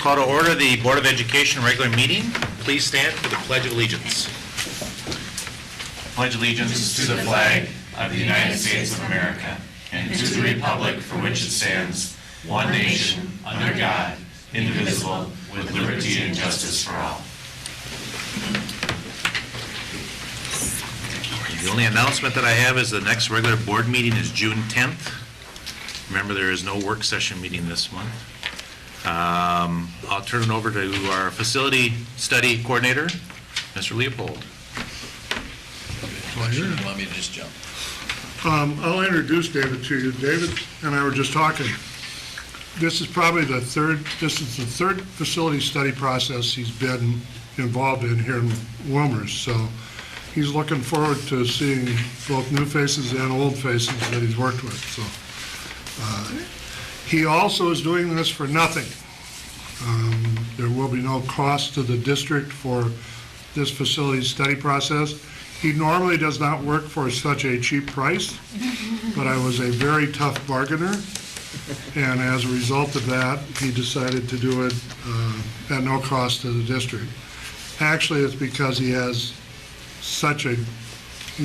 Call to order the Board of Education regular meeting. Please stand for the Pledge of Allegiance. Pledge allegiance to the flag of the United States of America and to the republic for which it stands, one nation, under God, indivisible, with liberty and justice for all. The only announcement that I have is the next regular board meeting is June 10th. Remember, there is no work session meeting this month. I'll turn it over to our facility study coordinator, Mr. Leopold. You want me to just jump? I'll introduce David to you. David and I were just talking. This is the third facility study process he's been involved in here in Willmar. So he's looking forward to seeing both new faces and old faces that he's worked with. So he also is doing this for nothing. There will be no cost to the district for this facility study process. He normally does not work for such a cheap price, but I was a very tough bargainer, and as a result of that, he decided to do it at no cost to the district. Actually, it's because he's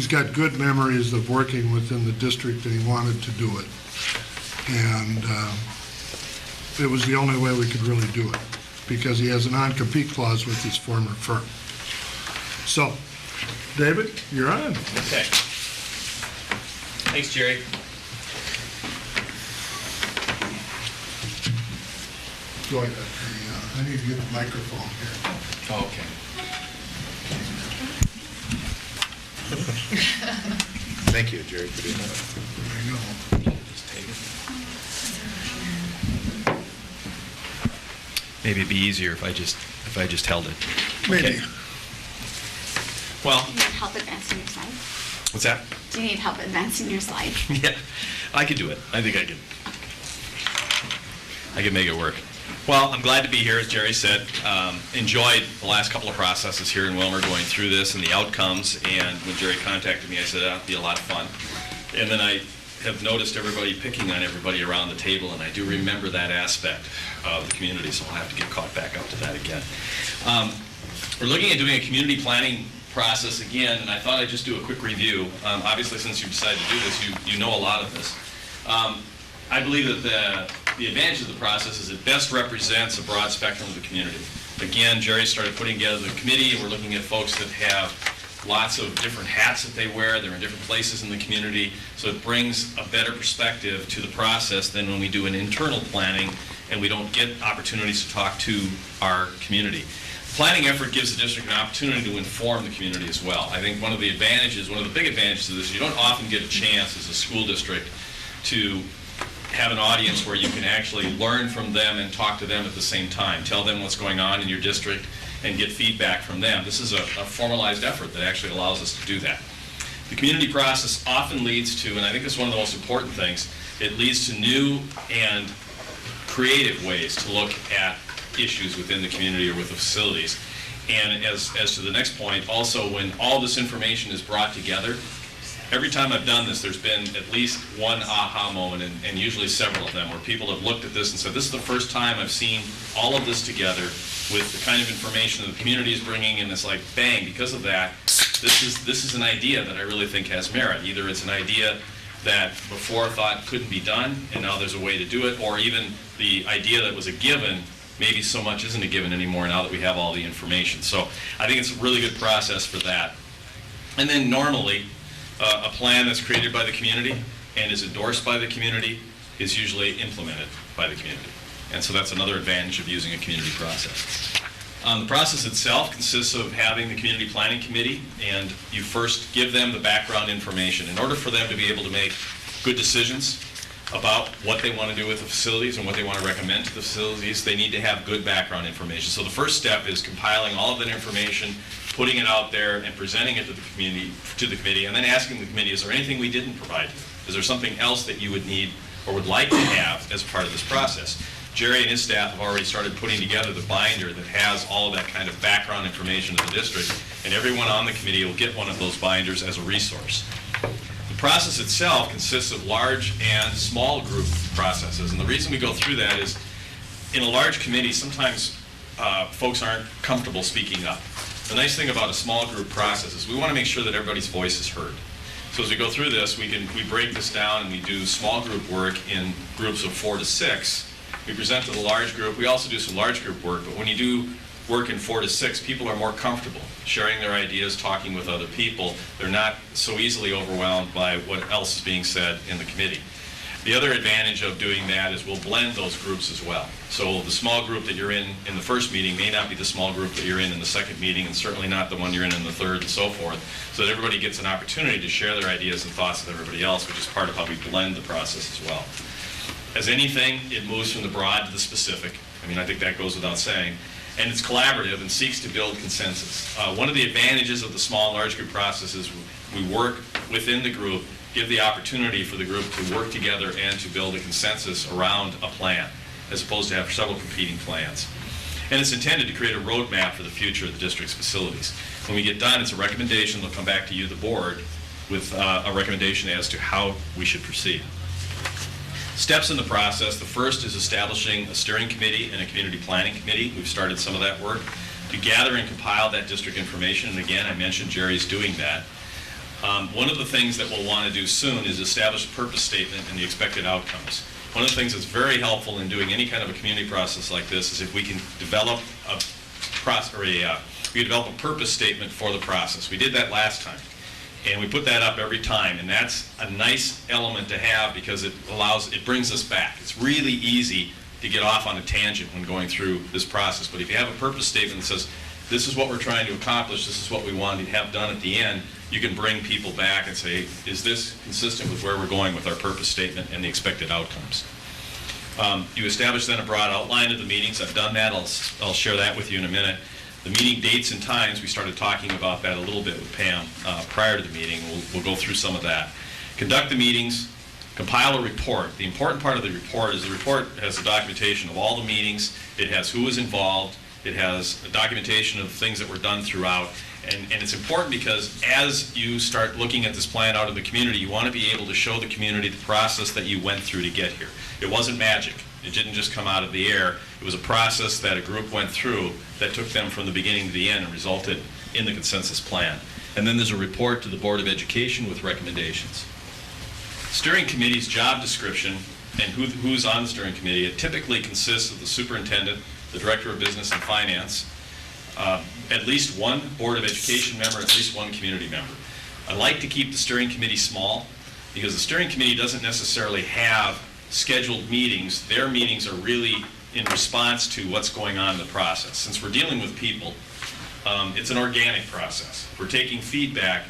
got good memories of working within the district, and he wanted to do it. And it was the only way we could really do it, because he has a non-compete clause with his former firm. So, David, you're on. Okay. Thanks, Jerry. Go ahead. I need to get the microphone here. Oh, okay. Thank you, Jerry, for doing that. There you go. Just take it. Maybe it'd be easier if I just held it. Maybe. Okay. Well, Do you need help advancing your slide? what's that? Do you need help advancing your slide? Yeah, I could do it. I think I can make it work. Well, I'm glad to be here, as Jerry said. Enjoyed the last couple of processes here in Willmar going through this and the outcomes. And when Jerry contacted me, I said, that'd be a lot of fun. And then I have noticed everybody picking on everybody around the table, and I do remember that aspect of the community, so I'll have to get caught back up to that again. We're looking at doing a community planning process again, and I thought I'd just do a quick review. Obviously, since you decided to do this, you know a lot of this. I believe that the advantage of the process is it best represents a broad spectrum of the community. Again, Jerry started putting together the committee, and we're looking at folks that have lots of different hats that they wear. They're in different places in the community, so it brings a better perspective to the process than when we do an internal planning and we don't get opportunities to talk to our community. Planning effort gives the district an opportunity to inform the community as well. I think one of the big advantages of this, you don't often get a chance as a school district to have an audience where you can actually learn from them and talk to them at the same time, tell them what's going on in your district and get feedback from them. This is a formalized effort that actually allows us to do that. The community process often leads to, and I think this is one of the most important things, it leads to new and creative ways to look at issues within the community or with the facilities. And as to the next point, also when all this information is brought together, every time I've done this, there's been at least one aha moment, and usually several of them, where people have looked at this and said, this is the first time I've seen all of this together with the kind of information that the community is bringing, and it's like, bang, because of that, this is an idea that I really think has merit. Either it's an idea that before thought couldn't be done, and now there's a way to do it, or even the idea that was a given, maybe so much isn't a given anymore now that we have all the information. So I think it's a really good process for that. And then normally, a plan that's created by the community and is endorsed by the community is usually implemented by the community. And so that's another advantage of using a community process. The process itself consists of having the community planning committee, and you first give them the background information. In order for them to be able to make good decisions about what they want to do with the facilities and what they want to recommend to the facilities, they need to have good background information. So the first step is compiling all of that information, putting it out there and presenting it to the committee, and then asking the committee, is there anything we didn't provide you? Is there something else that you would need or would like to have as part of this process? Jerry and his staff have already started putting together the binder that has all of that kind of background information of the district, and everyone on the committee will get one of those binders as a resource. The process itself consists of large and small group processes, and the reason we go through that is in a large committee, sometimes folks aren't comfortable speaking up. The nice thing about a small group process is we want to make sure that everybody's voice is heard. So as we go through this, we break this down and we do small group work in groups of 4 to 6. We present to the large group. We also do some large group work, but when you do work in 4 to 6, people are more comfortable sharing their ideas, talking with other people. They're not so easily overwhelmed by what else is being said in the committee. The other advantage of doing that is we'll blend those groups as well. So the small group that you're in the first meeting may not be the small group that you're in the second meeting, and certainly not the one you're in the third, and so forth, so that everybody gets an opportunity to share their ideas and thoughts with everybody else, which is part of how we blend the process as well. As anything, it moves from the broad to the specific. I mean, I think that goes without saying. And it's collaborative and seeks to build consensus. One of the advantages of the small and large group process is we work within the group, give the opportunity for the group to work together and to build a consensus around a plan, as opposed to have several competing plans. And it's intended to create a roadmap for the future of the district's facilities. When we get done, it's a recommendation. They'll come back to you, the board, with a recommendation as to how we should proceed. Steps in the process: the first is establishing a steering committee and a community planning committee. We've started some of that work to gather and compile that district information. And again, I mentioned Jerry's doing that. One of the things that we'll want to do soon is establish a purpose statement and the expected outcomes. One of the things that's very helpful in doing any kind of a community process like this is if we can develop a purpose statement for the process. We did that last time, and we put that up every time, and that's a nice element to have because it brings us back. It's really easy to get off on a tangent when going through this process, but if you have a purpose statement that says, this is what we're trying to accomplish, this is what we want to have done at the end, you can bring people back and say, is this consistent with where we're going with our purpose statement and the expected outcomes? You establish then a broad outline of the meetings. I've done that. I'll share that with you in a minute. The meeting dates and times, we started talking about that a little bit with Pam prior to the meeting. We'll go through some of that. Conduct the meetings, compile a report. The important part of the report is the report has a documentation of all the meetings. It has who was involved. It has a documentation of things that were done throughout. And it's important because as you start looking at this plan out in the community, you want to be able to show the community the process that you went through to get here. It wasn't magic. It didn't just come out of the air. It was a process that a group went through that took them from the beginning to the end and resulted in the consensus plan. And then there's a report to the Board of Education with recommendations. Steering committee's job description and who's on the steering committee, it typically consists of the superintendent, the director of business and finance, at least one Board of Education member, at least one community member. I like to keep the steering committee small because the steering committee doesn't necessarily have scheduled meetings. Their meetings are really in response to what's going on in the process. Since we're dealing with people, it's an organic process. If we're taking feedback,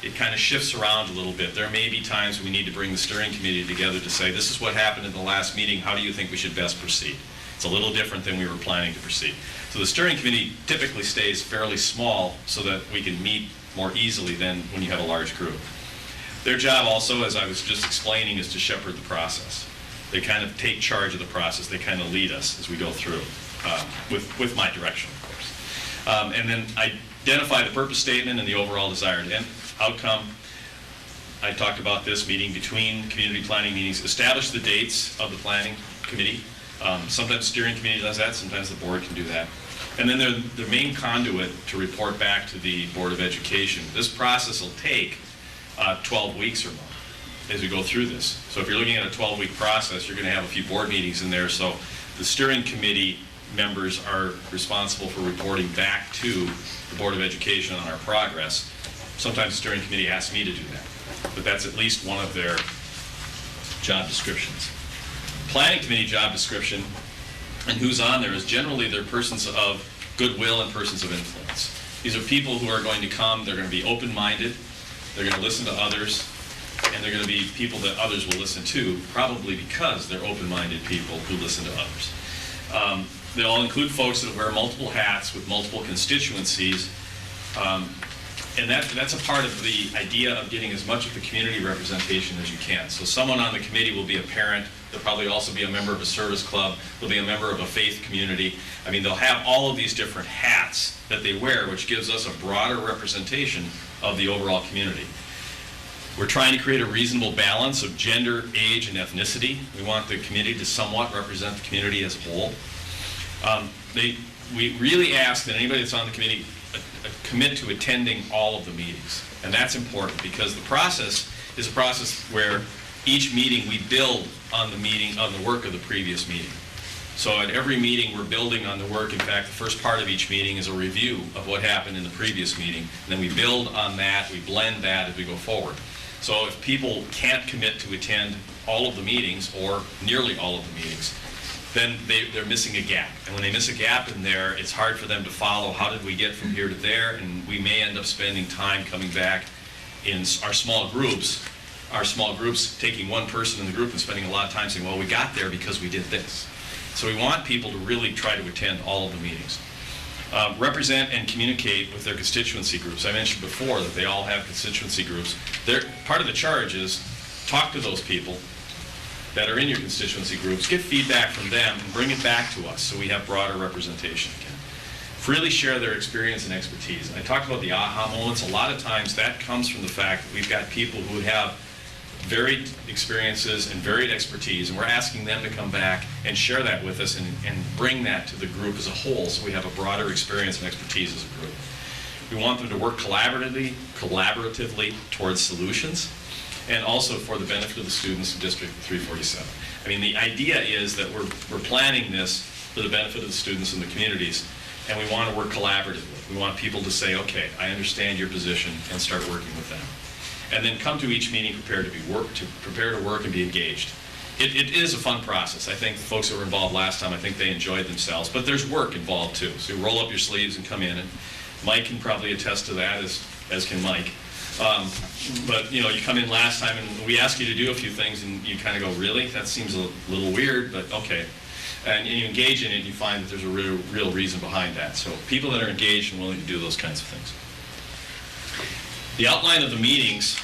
it kind of shifts around a little bit. There may be times we need to bring the steering committee together to say, this is what happened in the last meeting, how do you think we should best proceed? It's a little different than we were planning to proceed. So the steering committee typically stays fairly small so that we can meet more easily than when you have a large group. Their job also, as I was just explaining, is to shepherd the process. They kind of take charge of the process. They kind of lead us as we go through with my direction, of course. And then identify the purpose statement and the overall desired outcome. I talked about this meeting between community planning meetings. Establish the dates of the planning committee. Sometimes the steering committee does that. Sometimes the board can do that. And then they're the main conduit to report back to the Board of Education. This process will take 12 weeks or more as we go through this. So if you're looking at a 12-week process, you're going to have a few board meetings in there. So the steering committee members are responsible for reporting back to the Board of Education on our progress. Sometimes the steering committee asks me to do that, but that's at least one of their job descriptions. Planning committee job description and who's on there is generally they're persons of goodwill and persons of influence. These are people who are going to come, they're going to be open-minded, they're going to listen to others, and they're going to be people that others will listen to, probably because they're open-minded people who listen to others. They all include folks that wear multiple hats with multiple constituencies, and that's a part of the idea of getting as much of the community representation as you can. So someone on the committee will be a parent, they'll probably also be a member of a service club, they'll be a member of a faith community. I mean, they'll have all of these different hats that they wear, which gives us a broader representation of the overall community. We're trying to create a reasonable balance of gender, age, and ethnicity. We want the committee to somewhat represent the community as a whole. We really ask that anybody that's on the committee commit to attending all of the meetings. And that's important because the process is a process where each meeting we build on the work of the previous meeting. So at every meeting, we're building on the work. In fact, the first part of each meeting is a review of what happened in the previous meeting. And then we build on that, we blend that as we go forward. So if people can't commit to attend all of the meetings or nearly all of the meetings, then they're missing a gap. And when they miss a gap in there, it's hard for them to follow how did we get from here to there, and we may end up spending time coming back in our small groups taking one person in the group and spending a lot of time saying, well, we got there because we did this. So we want people to really try to attend all of the meetings. Represent and communicate with their constituency groups. I mentioned before that they all have constituency groups. Part of the charge is talk to those people that are in your constituency groups, get feedback from them, and bring it back to us so we have broader representation again. Freely share their experience and expertise. And I talked about the aha moments. A lot of times that comes from the fact that we've got people who have varied experiences and varied expertise, and we're asking them to come back and share that with us and bring that to the group as a whole so we have a broader experience and expertise as a group. We want them to work collaboratively towards solutions, and also for the benefit of the students in District 347. I mean, the idea is that we're planning this for the benefit of the students and the communities, and we want to work collaboratively. We want people to say, okay, I understand your position, and start working with them. And then come to each meeting prepared to work and be engaged. It is a fun process. I think the folks that were involved last time, I think they enjoyed themselves, but there's work involved too. So you roll up your sleeves and come in, and Mike can probably attest to that, as can Mike. But you come in last time and we ask you to do a few things and you kind of go, really? That seems a little weird, but okay. And you engage in it and you find that there's a real reason behind that. So people that are engaged and willing to do those kinds of things. The outline of the meetings,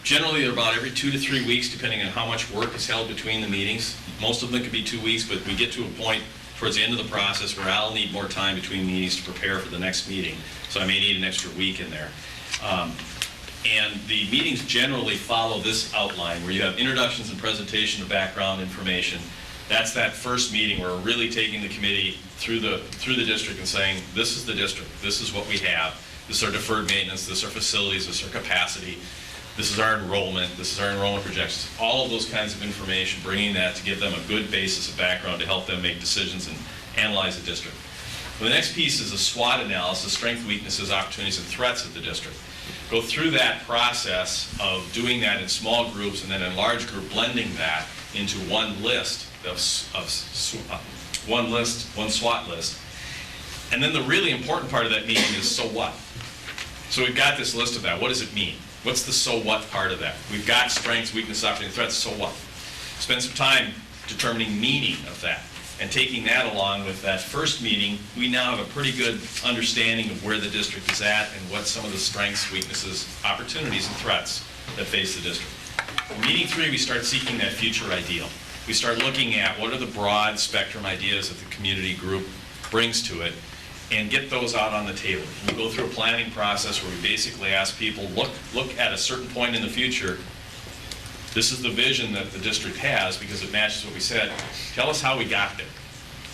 generally they're about every 2 to 3 weeks, depending on how much work is held between the meetings. Most of them could be 2 weeks, but we get to a point towards the end of the process where I'll need more time between meetings to prepare for the next meeting. So I may need an extra week in there. And the meetings generally follow this outline where you have introductions and presentation of background information. That's that first meeting where we're really taking the committee through the district and saying, this is the district, this is what we have, this is our deferred maintenance, this is our facilities, this is our capacity, this is our enrollment projections, all of those kinds of information, bringing that to give them a good basis of background to help them make decisions and analyze the district. The next piece is a SWOT analysis, strengths, weaknesses, opportunities, and threats of the district. Go through that process of doing that in small groups and then in large group, blending that into one SWOT list. And then the really important part of that meeting is so what? So we've got this list of that. What does it mean? What's the so what part of that? We've got strengths, weaknesses, opportunities, threats, so what? Spend some time determining meaning of that. And taking that along with that first meeting, we now have a pretty good understanding of where the district is at and what some of the strengths, weaknesses, opportunities, and threats that face the district. In meeting 3, we start seeking that future ideal. We start looking at what are the broad spectrum ideas that the community group brings to it and get those out on the table. We go through a planning process where we basically ask people, look at a certain point in the future. This is the vision that the district has because it matches what we said. Tell us how we got there.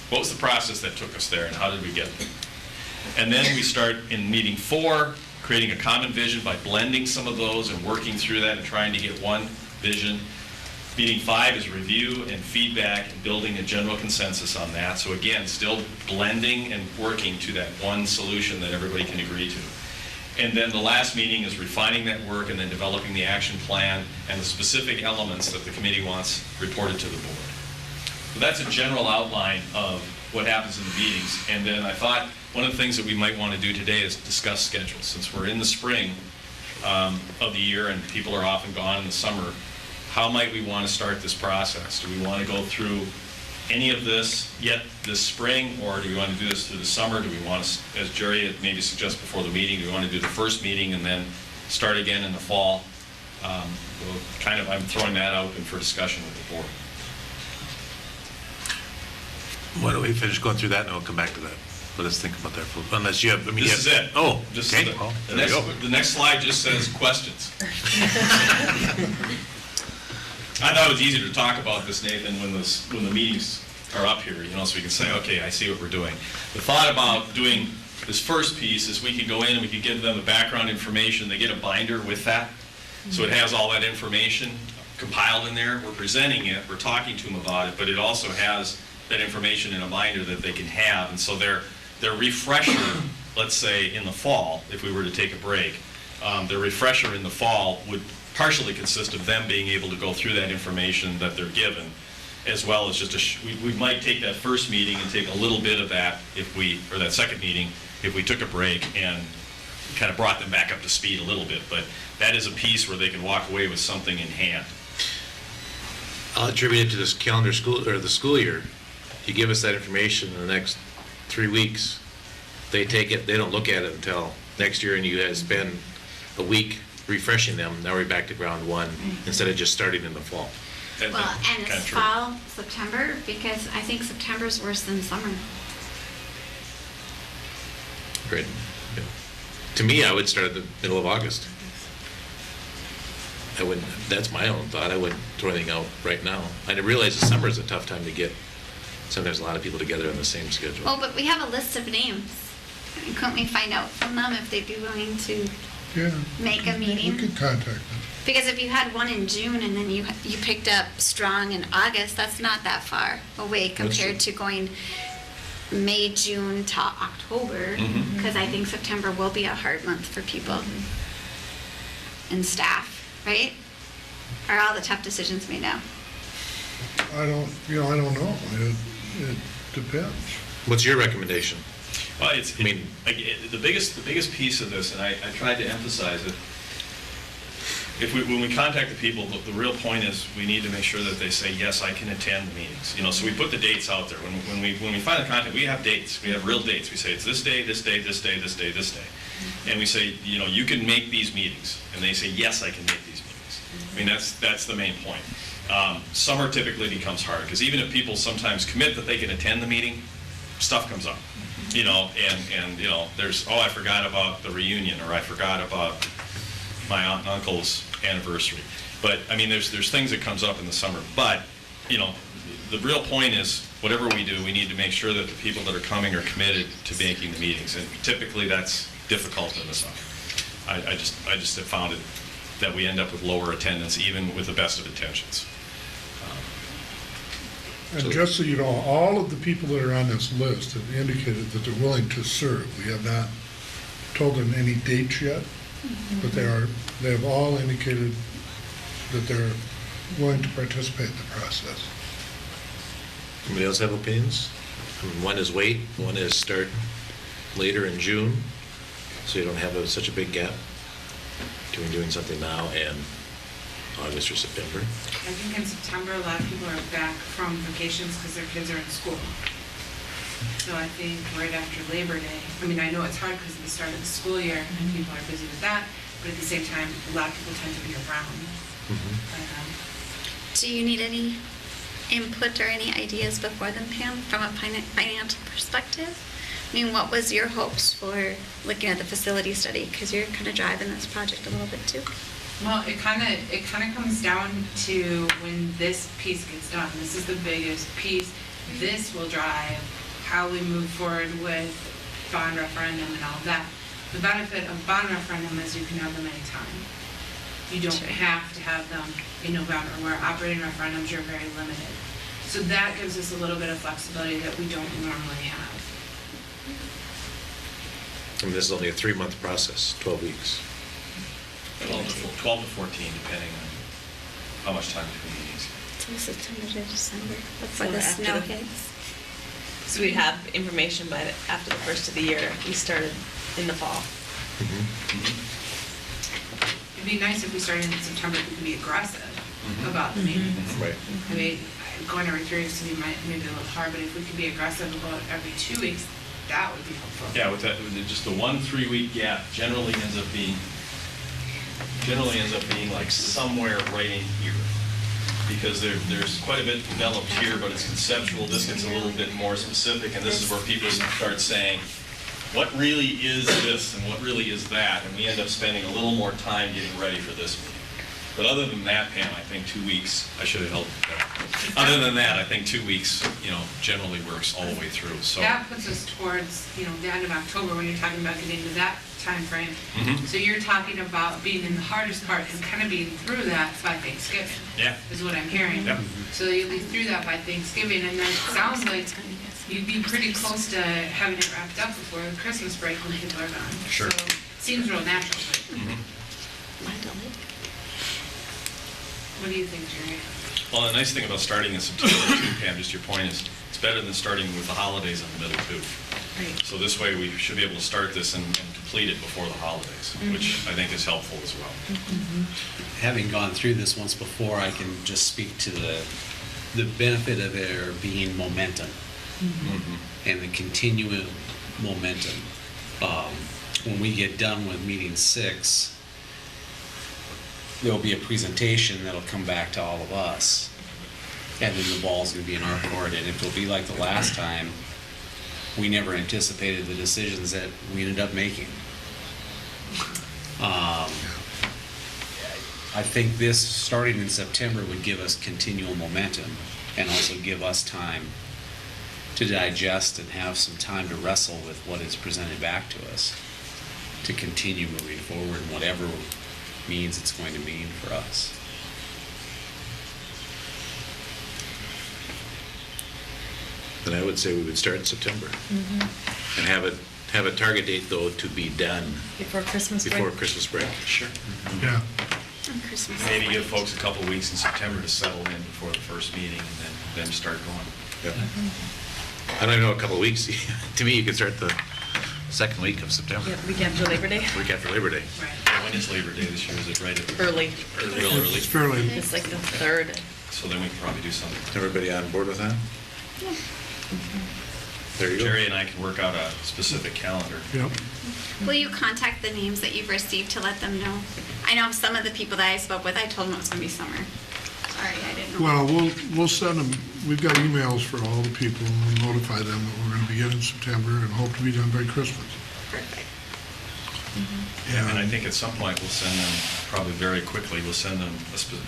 What was the process that took us there and how did we get there? And then we start in meeting 4, creating a common vision by blending some of those and working through that and trying to get one vision. Meeting 5 is review and feedback and building a general consensus on that. So again, still blending and working to that one solution that everybody can agree to. And then the last meeting is refining that work and then developing the action plan and the specific elements that the committee wants reported to the board. So that's a general outline of what happens in the meetings. And then I thought one of the things that we might want to do today is discuss schedules. Since we're in the spring of the year and people are often gone in the summer, how might we want to start this process? Do we want to go through any of this yet this spring, or do we want to do this through the summer? Do we want to, as Jerry had maybe suggested before the meeting, do we want to do the first meeting and then start again in the fall? I'm throwing that out for discussion with the board. Why don't we finish going through that and we'll come back to that. Let us think about that. Unless you have, This is it. Oh, Just okay. the next slide just says questions. I thought it was easier to talk about this, Nathan, when the meetings are up here, so we can say, okay, I see what we're doing. The thought about doing this first piece is we could go in and we could give them the background information. They get a binder with that, so it has all that information compiled in there. We're presenting it, we're talking to them about it, but it also has that information in a binder that they can have, and so their refresher, let's say in the fall, if we were to take a break, their refresher in the fall would partially consist of them being able to go through that information that they're given, as well as just we might take that first meeting and take a little bit of that or that second meeting, if we took a break and kind of brought them back up to speed a little bit. But that is a piece where they can walk away with something in hand. I'll attribute it to this calendar school, or the school year. You give us that information in the next 3 weeks, they take it, they don't look at it until next year, and you guys spend a week refreshing them. Now we're back to ground one, instead of just starting in the fall. Well, and Kinda it's true. fall, September, because I think September's worse than summer. Great. Yeah. To me, I would start at the middle of August. I wouldn't, that's my own thought. I wouldn't throw anything out right now. I realize the summer is a tough time to get sometimes a lot of people together on the same schedule. Well, but we have a list of names. Couldn't we find out from them if they'd be willing to Yeah. make a meeting? We could contact them. Because if you had one in June and then you picked up strong in August, that's not that far away compared to going May, June to October. Because I think September will be a hard month for people and staff, right? Are all the tough decisions made now? I don't know. It depends. What's your recommendation? Well, mean- the biggest piece of this, and I tried to emphasize it, when we contact the people, the real point is we need to make sure that they say, yes, I can attend the meetings. So we put the dates out there. When we find the contact, we have dates. We have real dates. We say it's this day, this day, this day, this day, this day. And we say, you can make these meetings. And they say, yes, I can make these meetings. I mean, that's the main point. Summer typically becomes hard, because even if people sometimes commit that they can attend the meeting, stuff comes up. And there's, I forgot about the reunion, or I forgot about my aunt and uncle's anniversary. But I mean, there's things that comes up in the summer. But the real point is, whatever we do, we need to make sure that the people that are coming are committed to making the meetings. And typically, that's difficult in the summer. I just have found it that we end up with lower attendance, even with the best of intentions. And just so you know, all of the people that are on this list have indicated that they're willing to serve. We have not told them any dates yet, but they have all indicated that they're willing to participate in the process. Anybody else have opinions? I mean, one is wait, one is start later in June, so you don't have such a big gap between doing something now and August or September. I think in September, a lot of people are back from vacations because their kids are in school. So I think right after Labor Day, I mean, I know it's hard because of the start of the school year and people are busy with that, but at the same time, a lot of people tend to be around. Do you need any input or any ideas before then, Pam, from a financial perspective? I mean, what was your hopes for looking at the facility study? Because you're kind of driving this project a little bit too. Well, it kind of comes down to when this piece gets done. This is the biggest piece. This will drive how we move forward with bond referendum and all that. The benefit of bond referendum is you can have them anytime. You don't have to have them in November, where operating referendums are very limited. So that gives us a little bit of flexibility that we don't normally have. I mean, this is only a 3-month process, 12 weeks. 12 to 14, depending on how much time between meetings. So September to December, before So the after snow the- hits. So we'd have information after the first of the year. We started in the fall. It'd be nice if we started in September, we could be aggressive about the meetings. Right. I mean, going every 3 weeks would be maybe a little hard, but if we could be aggressive about every 2 weeks, that would be helpful. Yeah, with just the 1 3-week gap generally ends up being like somewhere right in here. Because there's quite a bit developed here, but it's conceptual. This gets a little bit more specific, and this is where people start saying, what really is this and what really is that? And we end up spending a little more time getting ready for this meeting. But other than that, Pam, I think 2 weeks, I should have held it there. Other than that, I think 2 weeks, generally works all the way through, so. That puts us towards, the end of October when you're talking about getting to that timeframe. Mhm. So you're talking about being in the hardest part and kind of being through that by Thanksgiving. Yeah. Is what I'm hearing. Yep. So you'll be through that by Thanksgiving, and then it sounds like you'd be pretty close to having it wrapped up before the Christmas break when people are gone. Sure. So it seems real natural. Mhm. What do you think, Jerry? Well, the nice thing about starting in September too, Pam, just your point is, it's better than starting with the holidays in the middle too. Right. So this way, we should be able to start this and complete it before the holidays, which I think is helpful as well. Having gone through this once before, I can just speak to the benefit of there being momentum and the continuing momentum. When we get done with meeting 6, there'll be a presentation that'll come back to all of us, and then the ball's going to be in our court. And if it'll be like the last time, we never anticipated the decisions that we ended up making. I think this, starting in September, would give us continual momentum and also give us time to digest and have some time to wrestle with what is presented back to us, to continue moving forward in whatever means it's going to mean for us. Then I would say we would start in September. And have a target date, though, to be done Before Christmas break? before Christmas break. Sure. Yeah. On Christmas. Maybe give folks a couple weeks in September to settle in before the first meeting and then start going. Yep. I don't even know, a couple of weeks. To me, you could start the second week of September, Yeah, week after Labor Day? week after Labor Day. Right. Yeah, when is Labor Day this year? Is it right at? Early. Real early? It's fairly, It's like the 3rd. So then we can probably do something. Everybody on board with that? There you go. Jerry and I can work out a specific calendar. yep. Will you contact the names that you've received to let them know? I know some of the people that I spoke with, I told them it was going to be summer. Sorry, I didn't know. Well, we'll send them, we've got emails for all the people, and we'll notify them that we're going to begin in September and hope to be done by Christmas. Perfect. Yeah, and I think at some point, we'll send them, probably very quickly, we'll send them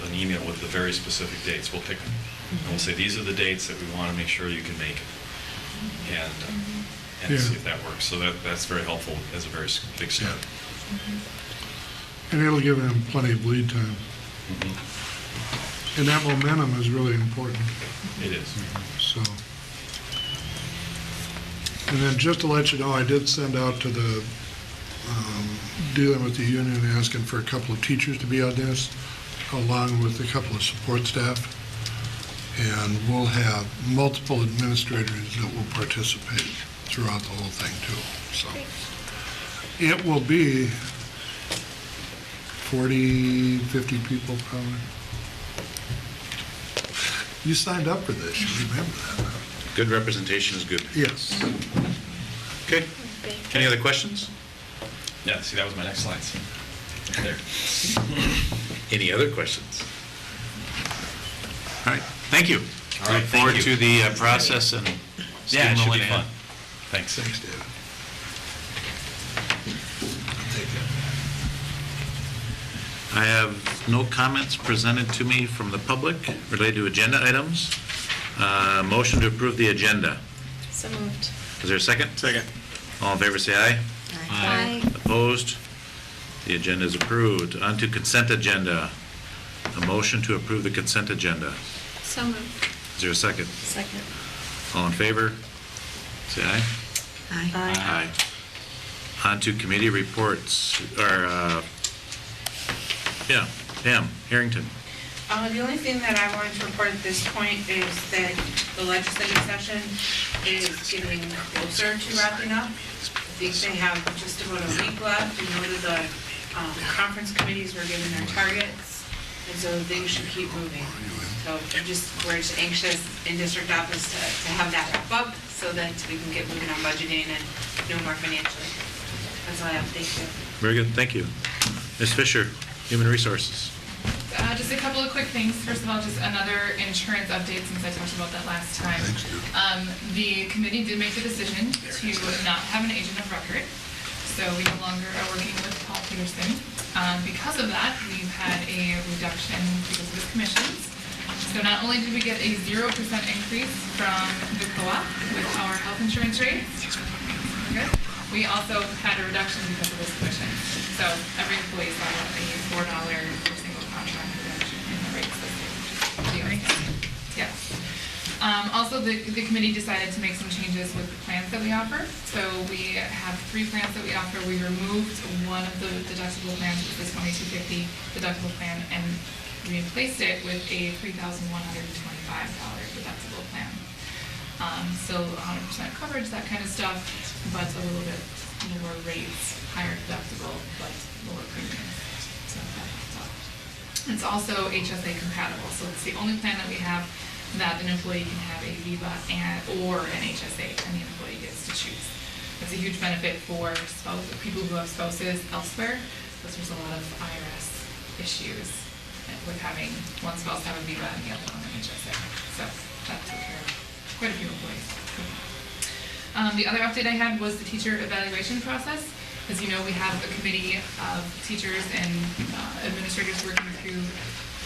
an email with the very specific dates. We'll pick them. And we'll say, these are the dates that we want to make sure you can make it. And Yeah. see if that works. So that's very helpful as a very big start. And it'll give them plenty of lead time. And that momentum is really important, It is. so. And then just to let you know, I did send out to the, dealing with the union, asking for a couple of teachers to be on this, along with a couple of support staff. And we'll have multiple administrators that will participate throughout the whole thing too, so. It will be 40, 50 people probably. You signed up for this, you remember that? Good representation is good. Yes. Okay. Any other questions? Yeah, see, that was my next slide. See? There. Any other questions? All right, thank you. All right, Look forward thank you. to the process and Yeah, it should be steamrolling fun. ahead. Thanks. Thanks, David. I have no comments presented to me from the public related to agenda items. Motion to approve the agenda. So moved. Is there a second? Second. All in favor, say aye. Bye. Opposed? The agenda is approved. On to consent agenda. A motion to approve the consent agenda. So moved. Is there a second? Second. All in favor? Say aye. Aye. On to committee reports, or, Pam Harrington. The only thing that I wanted to report at this point is that the legislative session is getting closer to wrapping up. I think they have just about a week left. We know that the conference committees were given their targets, and so things should keep moving. So we're just anxious in district office to have that wrap up so that we can get moving on budgeting and know more financially. That's all I have. Thank you. Very good, thank you. Ms. Fisher, Human Resources. Just a couple of quick things. First of all, just another insurance update since I talked about that last time. The committee did make the decision to not have an agent of record, so we no longer are working with Paul Peterson. Because of that, we've had a reduction because of the commissions. So not only did we get a 0% increase from the co-op with our health insurance rates, we also had a reduction because of this commission. So every employee saw a $4 per single contract reduction in the rates this year. Yes. Also, the committee decided to make some changes with the plans that we offer. So we have 3 plans that we offer. We removed one of the deductible plans, which was $2,250 deductible plan, and replaced it with a $3,125 deductible plan. Still 100% coverage, that kind of stuff, but a little bit lower rates, higher deductible, but lower premiums. So that helps out. It's also HSA compatible, so it's the only plan that we have that an employee can have a VIVA or an HSA, and the employee gets to choose. It's a huge benefit for people who have spouses elsewhere, because there's a lot of IRS issues with having one spouse have a VIVA and the other one an HSA. So that took care of quite a few employees. The other update I had was the teacher evaluation process. As you know, we have a committee of teachers and administrators working through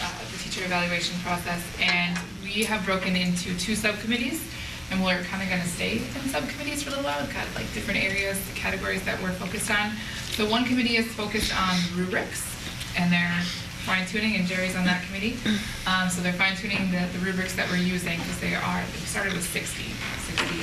the teacher evaluation process, and we have broken into 2 subcommittees, and we're kind of going to stay in subcommittees for a little while. We've got like different areas, categories that we're focused on. So one committee is focused on rubrics, and they're fine-tuning, and Jerry's on that committee. So they're fine-tuning the rubrics that we're using, because we started with 60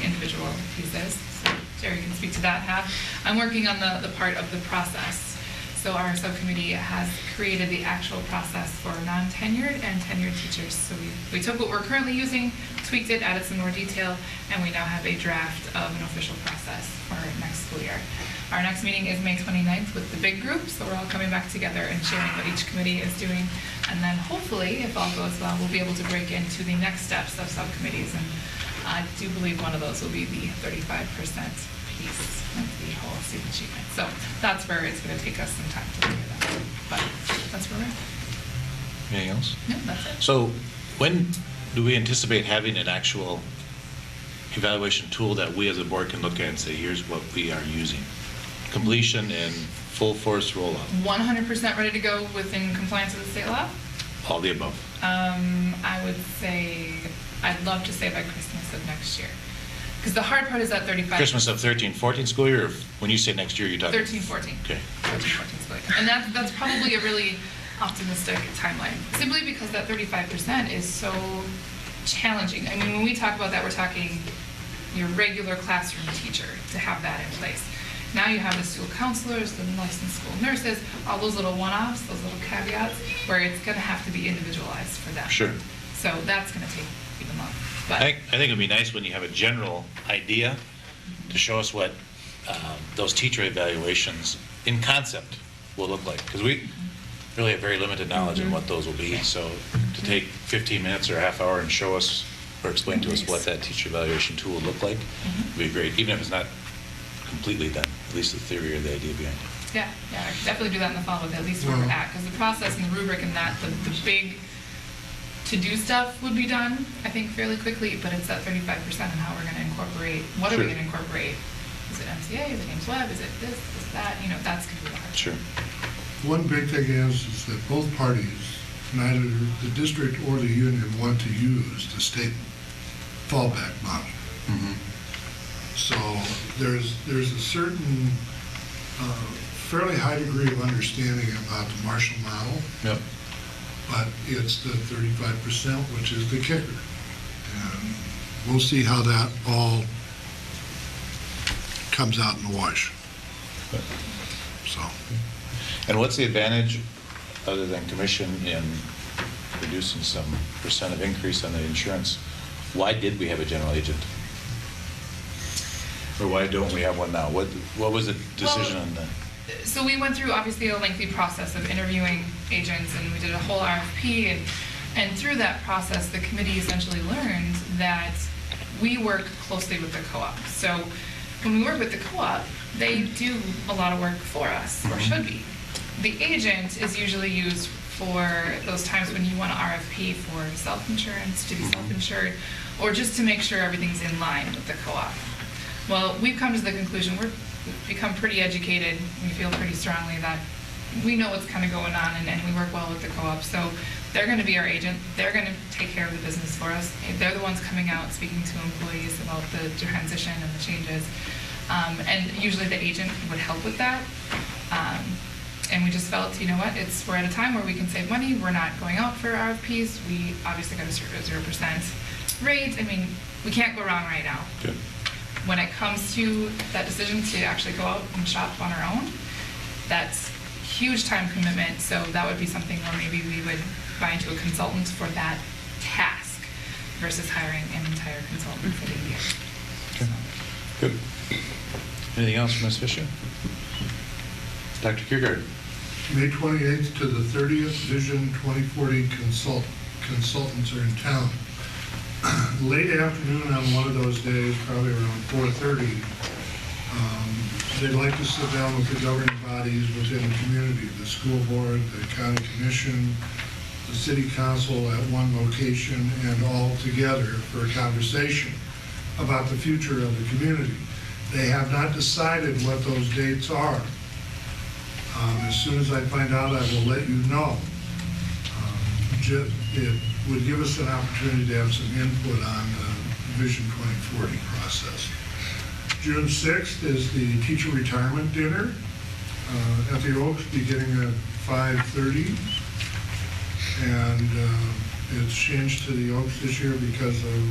individual pieces. So Jerry can speak to that half. I'm working on the part of the process. So our subcommittee has created the actual process for non-tenured and tenured teachers. So we took what we're currently using, tweaked it, added some more detail, and we now have a draft of an official process for next school year. Our next meeting is May 29th with the big group, so we're all coming back together and sharing what each committee is doing. And then hopefully, if all goes well, we'll be able to break into the next steps of subcommittees. And I do believe one of those will be the 35% piece of the whole student achievement. So that's where it's going to take us some time to figure that out. But that's where we're at. Anything else? No, that's it. So when do we anticipate having an actual evaluation tool that we as a board can look at and say, here's what we are using? Completion and full force rollout? 100% ready to go within compliance with the state law? All the above. I would say, I'd love to say by Christmas of next year. Because the hard part is that 35. Christmas of 13-14 school year, or when you say next year, you're talking? 13-14. Okay. 13-14 school year. And that's probably a really optimistic timeline, simply because that 35% is so challenging. I mean, when we talk about that, we're talking your regular classroom teacher to have that in place. Now you have the school counselors, the licensed school nurses, all those little one-offs, those little caveats, where it's going to have to be individualized for them. Sure. So that's going to take even longer. I think it'd be nice when you have a general idea to show us what those teacher evaluations in concept will look like. Because we really have very limited knowledge on what those will be. So to take 15 minutes or a half hour and show us or explain to us what that teacher evaluation tool will look like would be great. Even if it's not completely done, at least the theory or the idea behind it. Yeah, I could definitely do that in the fall with at least where we're at. Because the process and the rubric and that, the big to-do stuff would be done, I think, fairly quickly, but it's that 35% on how we're going to incorporate. What are we going to incorporate? Is it MCA? Is it Ames Web? Is it this? Is it that? You know, that's going to be the hard. Sure. One big thing is that both parties, neither the district or the union, want to use the state fallback model. So there's a certain fairly high degree of understanding about the Marshall model. Yep. But it's the 35%, which is the kicker. And we'll see how that all comes out in the wash. So. And what's the advantage, other than commission, in reducing some percent of increase on the insurance? Why did we have a general agent? Or why don't we have one now? What was the decision on that? So we went through, obviously, a lengthy process of interviewing agents, and we did a whole RFP, and through that process, the committee essentially learned that we work closely with the co-op. So when we work with the co-op, they do a lot of work for us, or should be. The agent is usually used for those times when you want an RFP for self-insurance, to be self-insured, or just to make sure everything's in line with the co-op. Well, we've come to the conclusion, we've become pretty educated, we feel pretty strongly that we know what's kind of going on, and we work well with the co-op. So they're going to be our agent. They're going to take care of the business for us. They're the ones coming out, speaking to employees about the transition and the changes. And usually the agent would help with that. And we just felt, you know what, we're at a time where we can save money. We're not going out for RFPs. We obviously got a 0% rate. I mean, we can't go wrong right now. Good. When it comes to that decision to actually go out and shop on our own, that's huge time commitment. So that would be something where maybe we would buy into a consultant for that task versus hiring an entire consultant for the year. Okay. Good. Anything else from Ms. Fisher? Dr. Kiergaard? May 28th to the 30th, Vision 2040 consultants are in town. Late afternoon on one of those days, probably around 4:30, they'd like to sit down with the governing bodies within the community, the school board, the county commission, the city council at one location, and all together for a conversation about the future of the community. They have not decided what those dates are. As soon as I find out, I will let you know. It would give us an opportunity to have some input on the Vision 2040 process. June 6th is the teacher retirement dinner at the Oaks, beginning at 5:30. And it's changed to the Oaks this year because of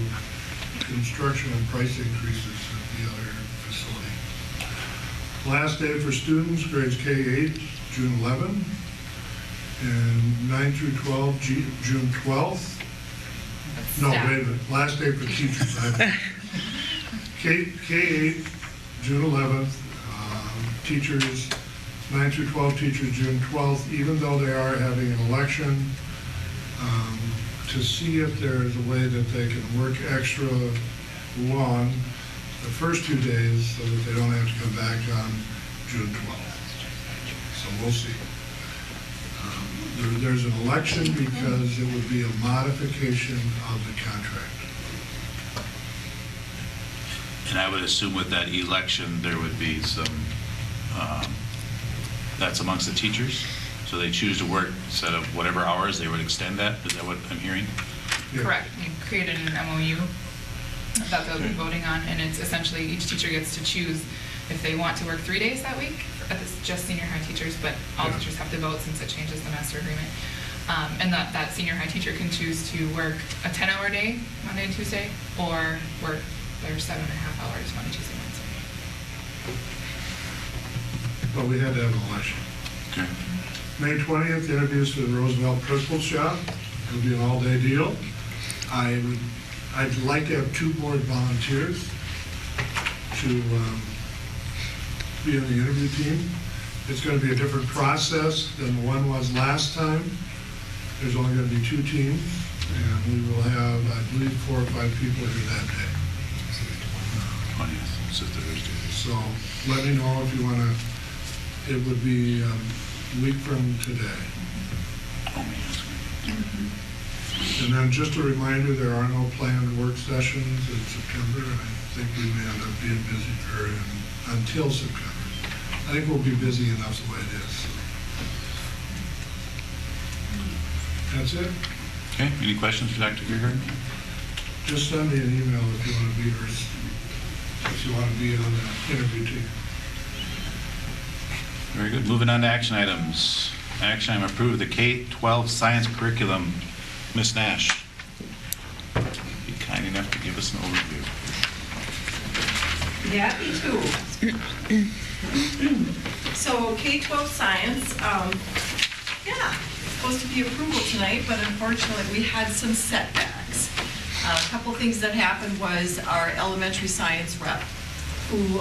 construction and price increases at the other facility. Last day for students, grades K-8, June 11, and 9 through 12, June 12th. No, wait a minute, last day for teachers. K-8, June 11th, teachers, 9 through 12 teachers, June 12th, even though they are having an election, to see if there is a way that they can work extra long the first 2 days so that they don't have to come back on June 12th. So we'll see. There's an election because it would be a modification of the contract. And I would assume with that election, there would be some, that's amongst the teachers? So they choose to work instead of whatever hours, they would extend that? Is that what I'm hearing? Yeah. Correct. We created an MOU that they'll be voting on, and it's essentially each teacher gets to choose if they want to work 3 days that week. It's just senior high teachers, but all teachers have to vote since it changes the master agreement. And that senior high teacher can choose to work a 10-hour day, Monday and Tuesday, or work their 7.5 hours, Monday, Tuesday, Wednesday. But we had to have an election. Okay. May 20th, interviews for the Roosevelt Principal's job. It'll be an all-day deal. I'd like to have 2 board volunteers to be in the interview team. It's going to be a different process than the one was last time. There's only going to be 2 teams, and we will have, I believe, 4 or 5 people here that day. 20th, it's a Thursday. So let me know if you want to, it would be a week from today. Oh, man, that's good. And then just a reminder, there are no planned work sessions in September. I think we may end up being busy until September. I think we'll be busy enough the way it is. That's it. Okay, any questions for Dr. Kiergaard? Just send me an email if you want to be, or if you want to be on the interview team. Very good. Moving on to action items. Action item, approve the K-12 science curriculum. Ms. Nash, be kind enough to give us an overview. Happy to. So K-12 science, supposed to be approval tonight, but unfortunately we had some setbacks. A couple things that happened was our elementary science rep, who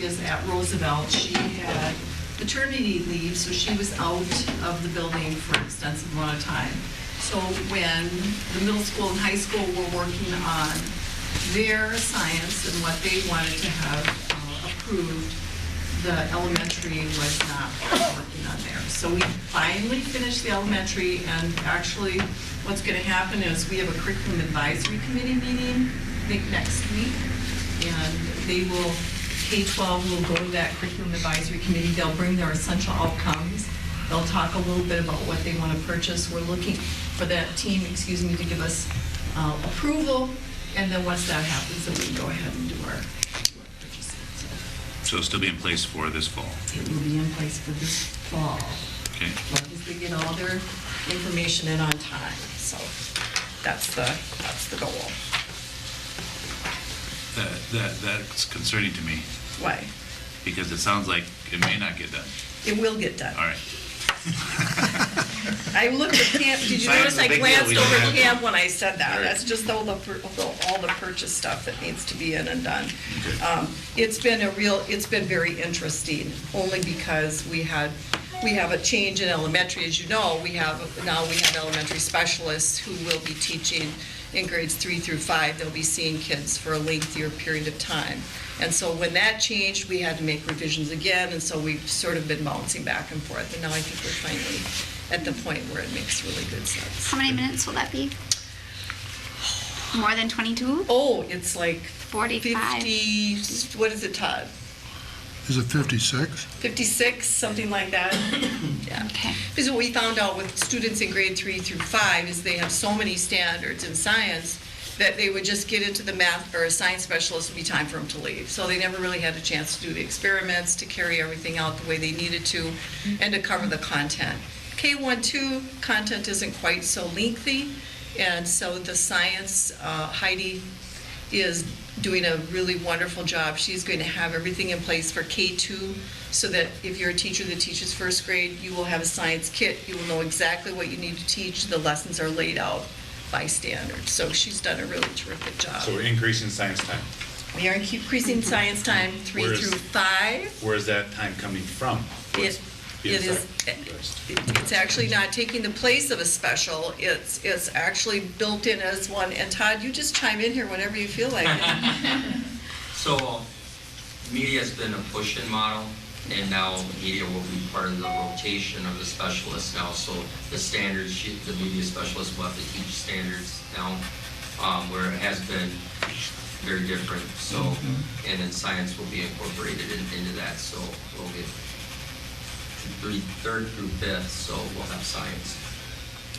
is at Roosevelt, she had maternity leave, so she was out of the building for an extensive amount of time. So when the middle school and high school were working on their science and what they wanted to have approved, the elementary was not working on theirs. So we finally finished the elementary, and actually what's going to happen is we have a curriculum advisory committee meeting, I think next week, and they will K-12 will go to that curriculum advisory committee. They'll bring their essential outcomes. They'll talk a little bit about what they want to purchase. We're looking for that team, to give us approval, and then once that happens, then we can go ahead and do our purchasing. So it'll still be in place for this fall? It will be in place for this fall. Okay. As long as they get all their information in on time. So that's the goal. That's concerning to me, Why? because it sounds like it may not get done. It will get done. All right. I looked at Camp, did you Science notice is a I big deal. glanced We don't over have- Camp when I said that? Right. That's just all the purchase stuff that needs to be in and done. It's been very interesting, only because we have a change in elementary. As you know, we have elementary specialists who will be teaching in grades 3 through 5. They'll be seeing kids for a lengthier period of time. And so when that changed, we had to make revisions again, and so we've sort of been bouncing back and forth. And now I think we're finally at the point where it makes really good sense. How many minutes will that be? More than 22? Oh, it's like 45. 50, what is it, Todd? Is it 56? 56, something like that? Yeah. Okay. Because what we found out with students in grade 3 through 5 is they have so many standards in science that they would just get into the math, or a science specialist would be time for them to leave. So they never really had a chance to do the experiments, to carry everything out the way they needed to, and to cover the content. K-1-2 content isn't quite so lengthy, and so the science, Heidi is doing a really wonderful job. She's going to have everything in place for K-2, so that if you're a teacher that teaches first grade, you will have a science kit. You will know exactly what you need to teach. The lessons are laid out by standard. So she's done a really terrific job. So we're increasing science time. We are increasing science time 3 Where's- through 5. Where's that time coming from? It is, it's actually not taking the place of a special. It's actually built in as one. And Todd, you just chime in here whenever you feel like it. So, media's been a push-in model, and now media will be part of the rotation of the specialists now. So the standards, the media specialist will have to teach standards now, where it has been very different. So, and then science will be incorporated into that. So we'll get third through fifth, so we'll have science.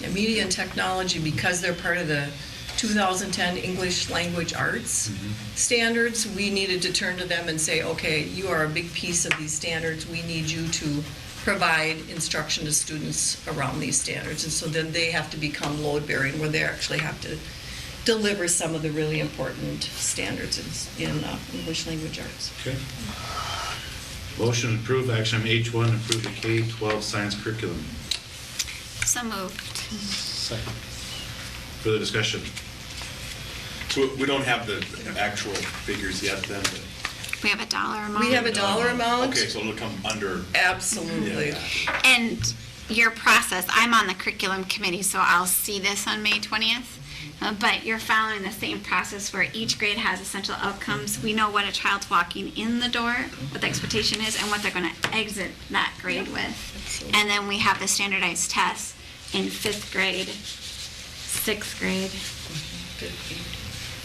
Yeah, media and technology, because they're part of the 2010 English Language Arts standards, we needed to turn to them and say, okay, you are a big piece of these standards. We need you to provide instruction to students around these standards. And so then they have to become load-bearing, where they actually have to deliver some of the really important standards in English Language Arts. Okay. Motion to approve action item H1, approve the K-12 science curriculum. So moved. Second. Further discussion? So we don't have the actual figures yet then? We have a dollar amount. We have a dollar amount. Okay, so it'll come under. Absolutely. Yeah. And your process, I'm on the curriculum committee, so I'll see this on May 20th. But you're following the same process where each grade has essential outcomes. We know what a child's walking in the door, what the expectation is, and what they're going to exit that grade with. And then we have the standardized tests in 5th grade, 6th grade,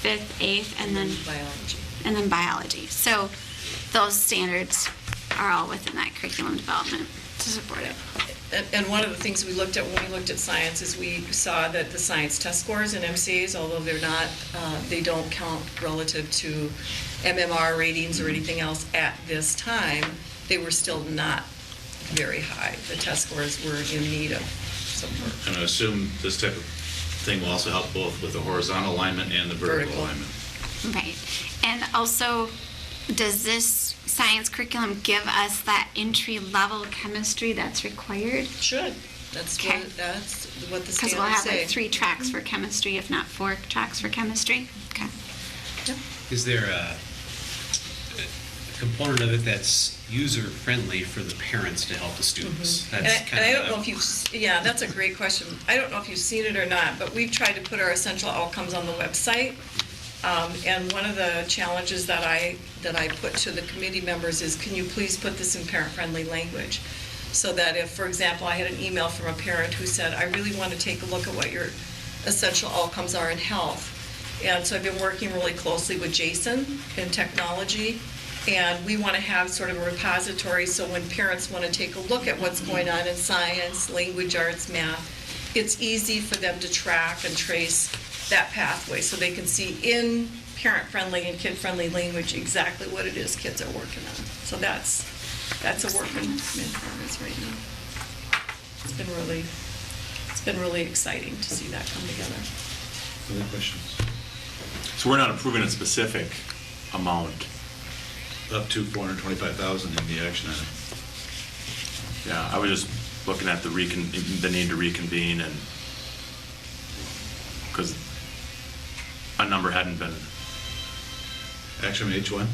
5th, 8th, and then Biology. and then biology. So those standards are all within that curriculum development to support it. And one of the things we looked at when we looked at science is we saw that the science test scores and MCAs, although they're not, they don't count relative to MMR ratings or anything else at this time, they were still not very high. The test scores were in need of some work. And I assume this type of thing will also help both with the horizontal alignment and the vertical alignment. Right. And also, does this science curriculum give us that entry-level chemistry that's required? Should. That's Okay. what the Because we'll standards have say. like 3 tracks for chemistry, if not 4 tracks for chemistry. Okay. Is there a component of it that's user-friendly for the parents to help the students? That's And I don't of know if you've, that's a great question. I don't know if you've seen it or not, but we've tried to put our essential outcomes on the website. And one of the challenges that I put to the committee members is, can you please put this in parent-friendly language? So that if, for example, I had an email from a parent who said, I really want to take a look at what your essential outcomes are in health. And so I've been working really closely with Jason in technology, And we want to have sort of a repository, so when parents want to take a look at what's going on in science, language arts, math, it's easy for them to track and trace that pathway, so they can see in parent-friendly and kid-friendly language exactly what it is kids are working on. So that's a work in progress right now. It's been really exciting to see that come together. Other questions? So we're not approving a specific amount. Up to 425,000 in the action item. Yeah, I was just looking at the need to reconvene, and because a number hadn't been. Action item H1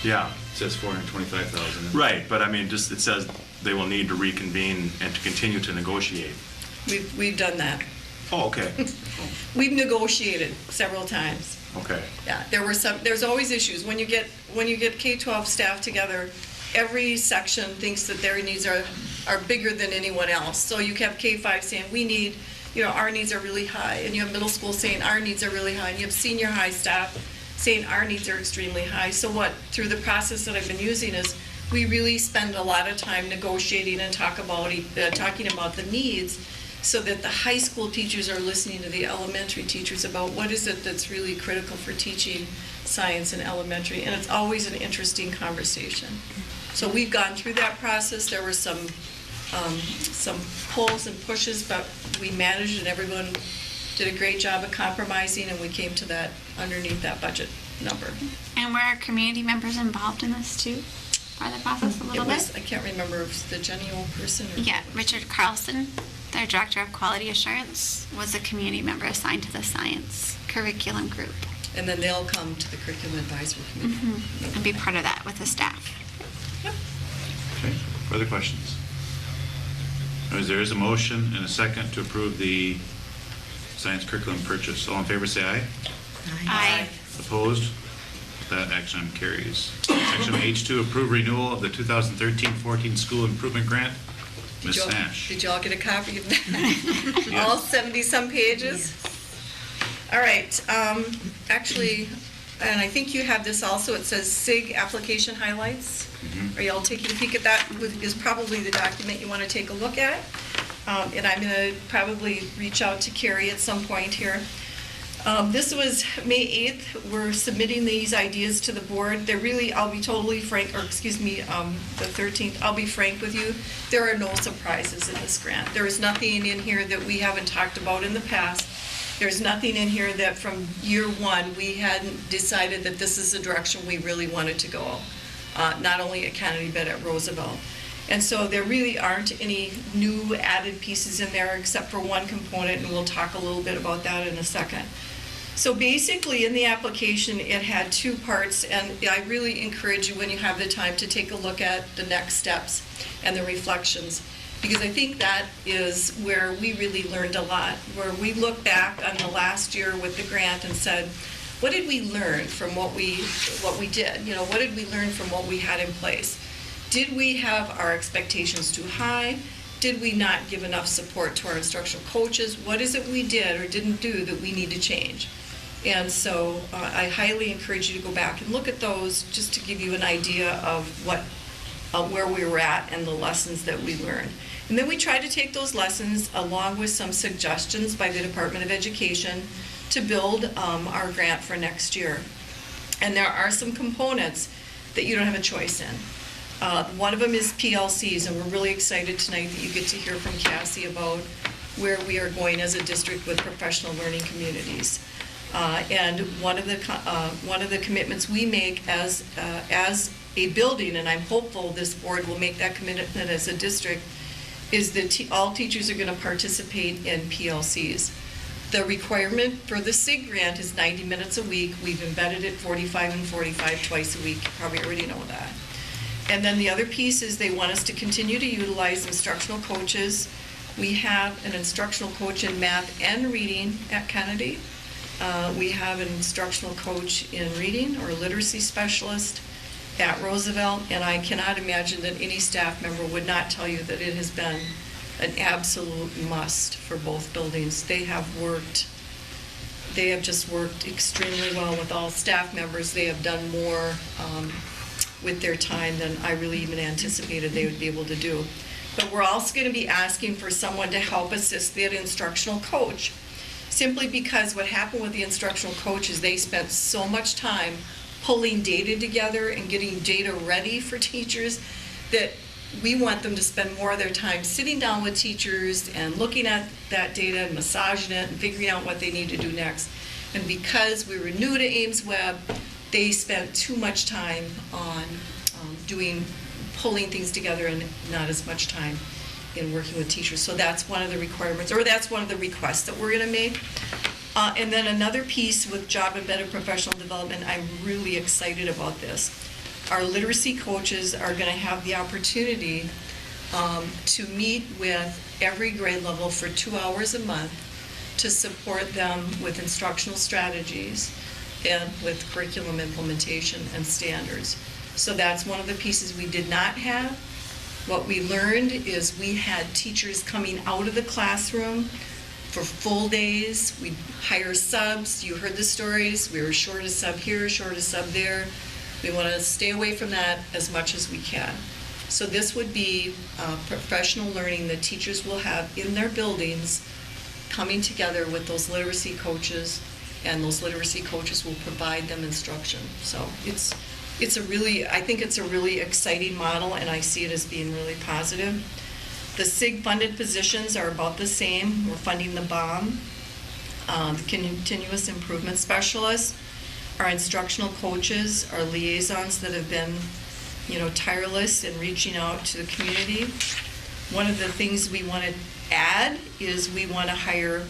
Yeah. says 425,000. Right, but I mean, just, it says they will need to reconvene and to continue to negotiate. We've done that. Oh, okay. We've negotiated several times. Okay. Yeah, there's always issues. When you get K-12 staff together, every section thinks that their needs are bigger than anyone else. So you have K-5 saying, our needs are really high, and you have middle school saying our needs are really high, and you have senior high staff saying our needs are extremely high. So through the process that I've been using is, we really spend a lot of time negotiating and talking about the needs, so that the high school teachers are listening to the elementary teachers about what is it that's really critical for teaching science in elementary, and it's always an interesting conversation. So we've gone through that process. There were some pulls and pushes, but we managed, and everyone did a great job of compromising, and we came to that underneath that budget number. And were our community members involved in this too? Part of the process a little bit? I can't remember if it's the Jenny old person or... Yeah, Richard Carlson, their Director of Quality Assurance, was a community member assigned to the science curriculum group. And then they'll come to the curriculum advisory committee. Mm-hmm. And be part of that with the staff. Yep. Okay, further questions? There is a motion and a second to approve the science curriculum purchase. All in favor, say aye. Aye. Opposed? That action item carries. Action item H2, approve renewal of the 2013-14 school improvement grant. Ms. Nash. Did you all get a copy of that? All 70-some pages? All right, actually, and I think you have this also, it says SIG application highlights. Are you all taking a peek at that? Is probably the document you want to take a look at. And I'm going to probably reach out to Carrie at some point here. This was May 8th. We're submitting these ideas to the board. They're really, I'll be totally frank, or excuse me, the 13th, I'll be frank with you. There are no surprises in this grant. There is nothing in here that we haven't talked about in the past. There's nothing in here that from year one, we hadn't decided that this is the direction we really wanted to go. Not only at Kennedy, but at Roosevelt. And so there really aren't any new added pieces in there except for one component, and we'll talk a little bit about that in a second. So basically, in the application, it had two parts, and I really encourage you, when you have the time, to take a look at the next steps and the reflections, because I think that is where we really learned a lot, where we look back on the last year with the grant and said, what did we learn from what we did? What did we learn from what we had in place? Did we have our expectations too high? Did we not give enough support to our instructional coaches? What is it we did or didn't do that we need to change? And so I highly encourage you to go back and look at those, just to give you an idea of where we were at and the lessons that we learned. And then we try to take those lessons along with some suggestions by the Department of Education to build our grant for next year. And there are some components that you don't have a choice in. One of them is PLCs, and we're really excited tonight that you get to hear from Cassie about where we are going as a district with professional learning communities. And one of the commitments we make as a building, and I'm hopeful this board will make that commitment as a district, is that all teachers are going to participate in PLCs. The requirement for the SIG grant is 90 minutes a week. We've embedded it 45 and 45 twice a week. You probably already know that. And then the other piece is they want us to continue to utilize instructional coaches. We have an instructional coach in math and reading at Kennedy. We have an instructional coach in reading or literacy specialist at Roosevelt, and I cannot imagine that any staff member would not tell you that it has been an absolute must for both buildings. They have just worked extremely well with all staff members. They have done more with their time than I really even anticipated they would be able to do. But we're also going to be asking for someone to help assist the instructional coach, simply because what happened with the instructional coach is they spent so much time pulling data together and getting data ready for teachers that we want them to spend more of their time sitting down with teachers and looking at that data and massaging it and figuring out what they need to do next. And because we were new to Ames Web, they spent too much time on pulling things together and not as much time in working with teachers. So that's one of the requirements, or that's one of the requests that we're going to make. And then another piece with job embedded professional development, I'm really excited about this. Our literacy coaches are going to have the opportunity to meet with every grade level for 2 hours a month to support them with instructional strategies and with curriculum implementation and standards. So that's one of the pieces we did not have. What we learned is we had teachers coming out of the classroom for full days. We'd hire subs. You heard the stories. We were short a sub here, short a sub there. We want to stay away from that as much as we can. So this would be professional learning that teachers will have in their buildings, coming together with those literacy coaches, and those literacy coaches will provide them instruction. So I think it's a really exciting model, and I see it as being really positive. The SIG funded positions are about the same. We're funding the BOM, the continuous improvement specialists, our instructional coaches, our liaisons that have been, tireless in reaching out to the community. One of the things we want to add is we want to hire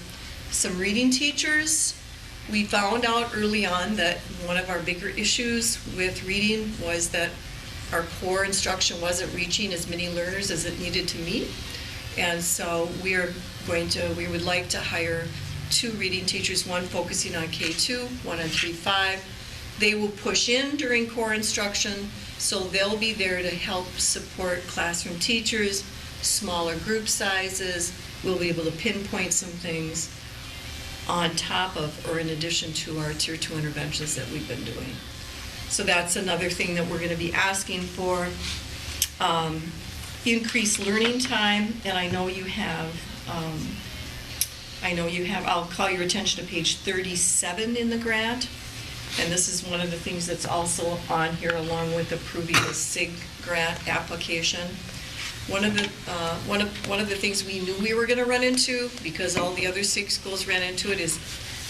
some reading teachers. We found out early on that one of our bigger issues with reading was that our core instruction wasn't reaching as many learners as it needed to meet. And so we would like to hire 2 reading teachers, one focusing on K2, one on 3-5. They will push in during core instruction, so they'll be there to help support classroom teachers, smaller group sizes. We'll be able to pinpoint some things on top of or in addition to our Tier 2 interventions that we've been doing. So that's another thing that we're going to be asking for. Increased learning time, and I know you have, I'll call your attention to page 37 in the grant. And this is one of the things that's also on here along with approving the SIG grant application. One of the things we knew we were going to run into, because all the other SIG schools ran into it, is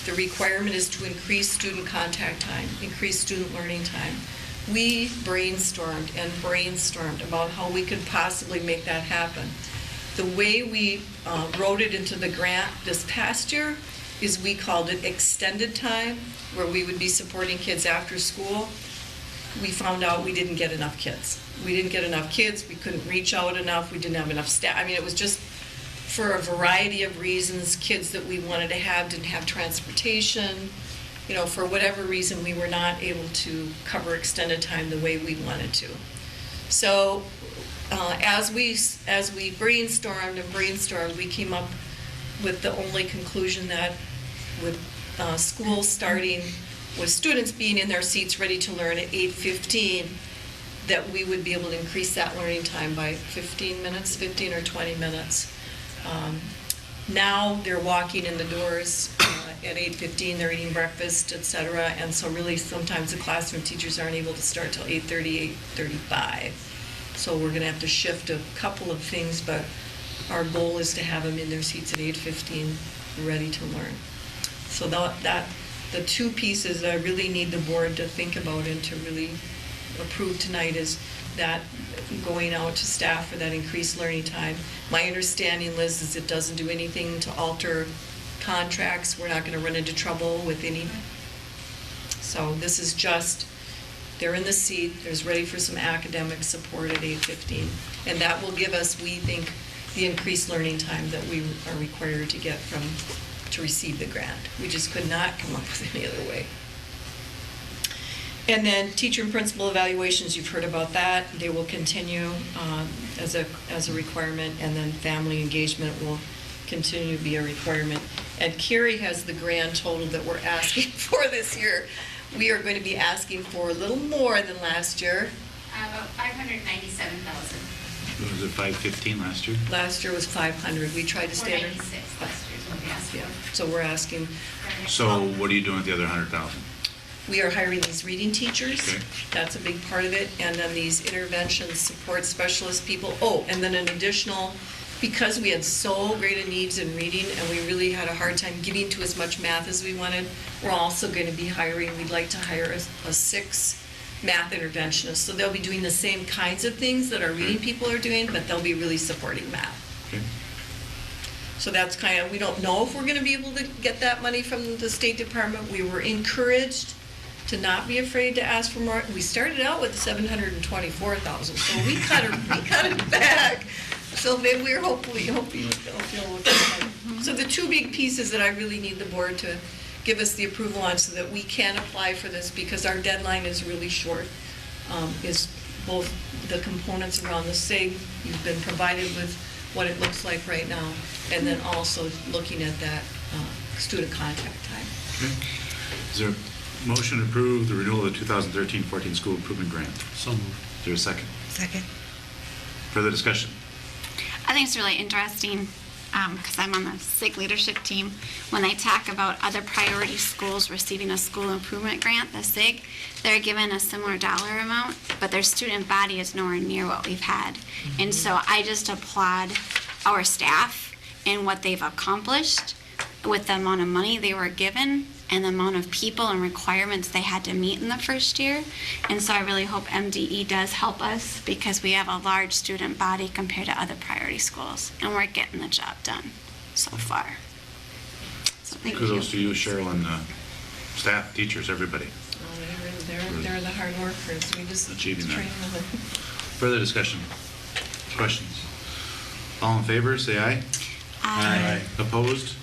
the requirement is to increase student contact time, increase student learning time. We brainstormed about how we could possibly make that happen. The way we wrote it into the grant this past year is we called it extended time, where we would be supporting kids after school. We found out we didn't get enough kids. We couldn't reach out enough, we didn't have enough staff. I mean, it was just for a variety of reasons. Kids that we wanted to have didn't have transportation. For whatever reason, we were not able to cover extended time the way we wanted to. So as we brainstormed, we came up with the only conclusion that with schools starting, with students being in their seats ready to learn at 8:15, that we would be able to increase that learning time by 15 or 20 minutes. Now they're walking in the doors at 8:15, they're eating breakfast, etc. And so really sometimes the classroom teachers aren't able to start till 8:30, 8:35. So we're going to have to shift a couple of things, but our goal is to have them in their seats at 8:15, ready to learn. So the 2 pieces that I really need the board to think about and to really approve tonight is that going out to staff for that increased learning time. My understanding, Liz, is it doesn't do anything to alter contracts. We're not going to run into trouble with any. So this is just, they're in the seat, there's ready for some academic support at 8:15. And that will give us, we think, the increased learning time that we are required to get to receive the grant. We just could not come up with any other way. And then teacher and principal evaluations, you've heard about that. They will continue as a requirement, and then family engagement will continue to be a requirement. And Carrie has the grand total that we're asking for this year. We are going to be asking for a little more than last year. $597,000. Was it 515 last year? Last year was 500. We tried to stay. 496 last year is what we asked Yeah, for. so we're asking, So what are you doing with the other 100,000? we are hiring these reading teachers. Okay. That's a big part of it. And then these intervention support specialist people. Oh, and then an additional, because we had so great a needs in reading and we really had a hard time getting to as much math as we wanted, we're also going to be hiring, we'd like to hire a 6 math interventionist. So they'll be doing the same kinds of things that our reading people are doing, but they'll be really supporting math. Okay. So that's kind of, we don't know if we're going to be able to get that money from the State Department. We were encouraged to not be afraid to ask for more. We started out with 724,000, so we cut it back. So maybe we're hoping they'll feel okay. So the 2 big pieces that I really need the board to give us the approval on so that we can apply for this, because our deadline is really short, is both the components around the SIG, you've been provided with what it looks like right now, and then also looking at that student contact time. Okay. Is there a motion to approve the renewal of the 2013-14 school improvement grant? So moved. Is there a second? Second. Further discussion? I think it's really interesting, because I'm on the SIG leadership team, when they talk about other priority schools receiving a school improvement grant, the SIG, they're given a similar dollar amount, but their student body is nowhere near what we've had. And so I just applaud our staff and what they've accomplished with the amount of money they were given and the amount of people and requirements they had to meet in the first year. And so I really hope MDE does help us, because we have a large student body compared to other priority schools, and we're getting the job done so far. So thank you. Kudos to you, Cheryl, and staff, teachers, everybody. They're the hard workers. We just Achieving that. train them. Further discussion? Questions? All in favor, say aye. Aye. Opposed?